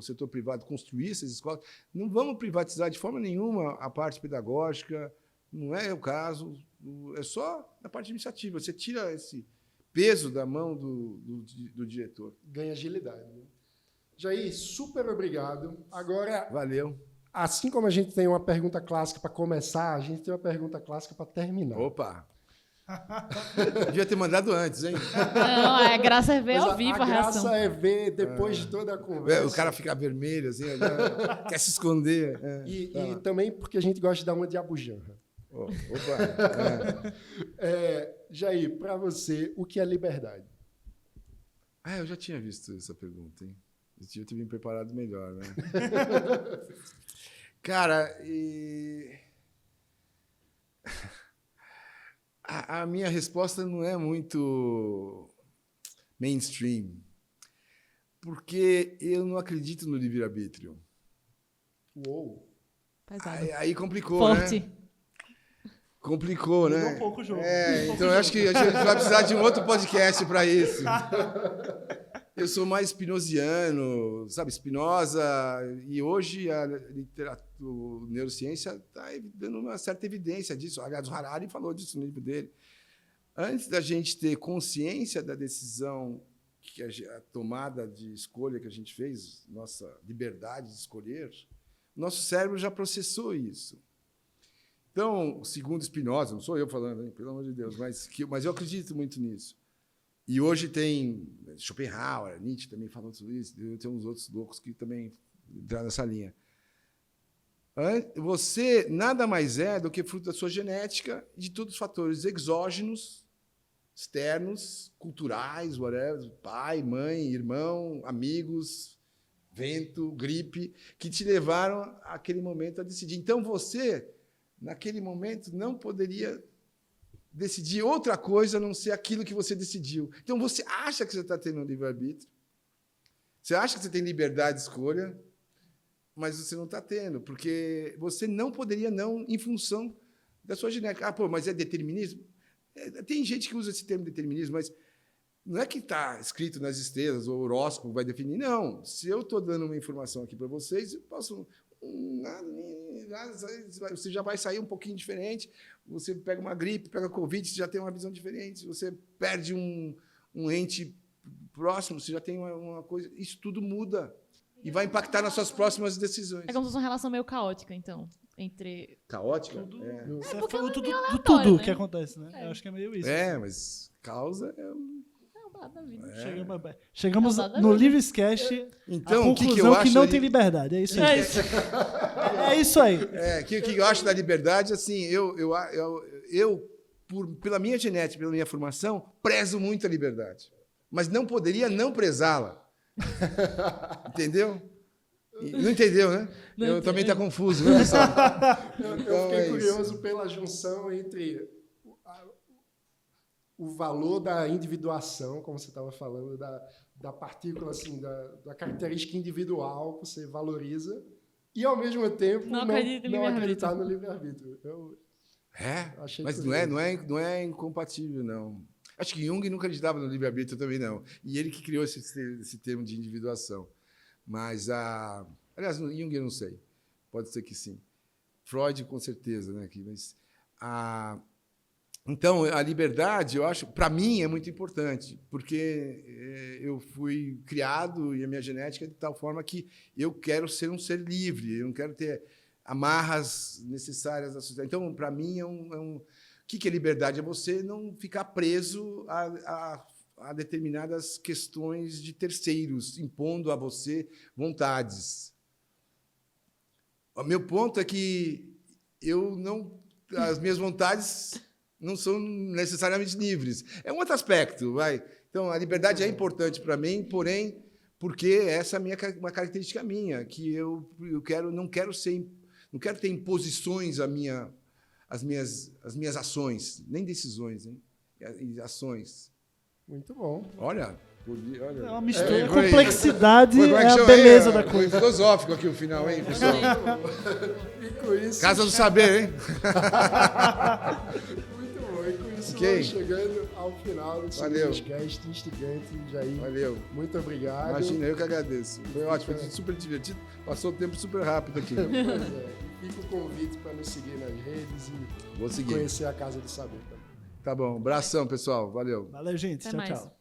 setor privado construir essas escolas. Não vamos privatizar de forma nenhuma a parte pedagógica, não é o caso, é só na parte administrativa. Você tira esse peso da mão do diretor. Ganha agilidade. Né? Jair, super obrigado. Agora... Valeu. Assim como a gente tem uma pergunta clássica para começar, a gente tem uma pergunta clássica para terminar. Opa! Devia ter mandado antes, hein? Não, a graça é ver ao vivo a reação. A graça é ver depois de toda a conversa. O cara fica vermelho, assim, quer se esconder. E também porque a gente gosta de dar uma de abujanra. Opa! Jair, para você, o que é liberdade? Eu já tinha visto essa pergunta, hein? Eu tinha me preparado melhor, né? Cara, a minha resposta não é muito mainstream, porque eu não acredito no livre-arbítrio. Uou! Aí complicou, Forte. né? Complicou, né? Um pouco o jogo. Então eu acho que a gente vai precisar de um outro podcast para isso. Eu sou mais spinoziano, sabe? Spinoza. E hoje a neurociência está dando uma certa evidência disso. Aliás, o Harari falou disso no livro dele. Antes da gente ter consciência da decisão, a tomada de escolha que a gente fez, nossa liberdade de escolher, nosso cérebro já processou isso. Então, segundo Spinoza, não sou eu falando, hein, pelo amor de Deus, mas eu acredito muito nisso. E hoje tem Schopenhauer, Nietzsche também falando sobre isso, tem uns outros loucos que também entraram nessa linha. Você nada mais é do que fruto da sua genética e de todos os fatores exógenos, externos, culturais, whatever, pai, mãe, irmão, amigos, vento, gripe, que te levaram àquele momento a decidir. Então, você, naquele momento, não poderia decidir outra coisa a não ser aquilo que você decidiu. Então, você acha que você está tendo um livre-arbítrio, você acha que você tem liberdade de escolha, mas você não está tendo, porque você não poderia não em função da sua genética. Mas é determinismo? Tem gente que usa esse termo determinismo, mas não é que está escrito nas estrelas, ou o horóscopo vai definir. Não. Se eu estou dando uma informação aqui para vocês, eu posso... Você já vai sair um pouquinho diferente. Você pega uma gripe, pega Covid, você já tem uma visão diferente. Você perde um ente próximo, você já tem uma coisa. Isso tudo muda e vai impactar nas suas próximas decisões. É como se fosse uma relação meio caótica, então, entre... Caótica? Porque tudo tudo né? que acontece, né? Eu acho que é meio isso. Mas causa é nada, vida. Chegamos Nada no a ver. Livescast. Então, a o que conclusão eu acho não ali- tem liberdade. É isso aí. É isso. É isso aí. O que eu acho da liberdade, assim, pela minha genética, pela minha formação, prezo muito a liberdade. Mas não poderia não prezá-la. Entendeu? Não entendeu, né? Não Eu entendi. também está confuso, né, pessoal? Eu Então, fiquei é curioso pela junção entre o valor da individuação, como você estava falando, da partícula, assim, da característica individual que você valoriza, e, ao mesmo tempo, Não não acredita em acreditar no livre-arbítrio. Eu achei Mas curioso. não é incompatível, não. Acho que Jung não acreditava no livre-arbítrio também, não. E ele que criou esse termo de individuação. Mas, aliás, no Jung eu não sei. Pode ser que sim. Freud, com certeza, né? Mas, então, a liberdade, eu acho, para mim, é muito importante, porque eu fui criado e a minha genética é de tal forma que eu quero ser um ser livre, eu não quero ter amarras necessárias da sociedade. Então, para mim, o que é liberdade? É você não ficar preso a determinadas questões de terceiros, impondo a você vontades. O meu ponto é que as minhas vontades não são necessariamente livres. É um outro aspecto, vai. Então, a liberdade é importante para mim, porém, porque essa é uma característica minha, que eu não quero ter imposições às minhas ações, nem decisões, hein? Ações. Muito bom. Olha. É uma mistura. A Foi- complexidade Como é é que a chama beleza aí? da Foi coisa. filosófico aqui o final, hein, pessoal? E com isso, Casa do Saber, hein? muito bom. E com isso, Ok. vamos chegando ao final desse Valeu. podcast instigante, Jair. Valeu. Muito obrigado. Imagina, eu que agradeço. Foi ótimo, foi super divertido. Passou o tempo super rápido aqui. Pois é. Fica o convite para nos seguir nas redes e Vou seguir. conhecer a Casa do Saber também. Tá bom. Abração, pessoal. Valeu. Valeu, gente. Até Tchau, mais. tchau.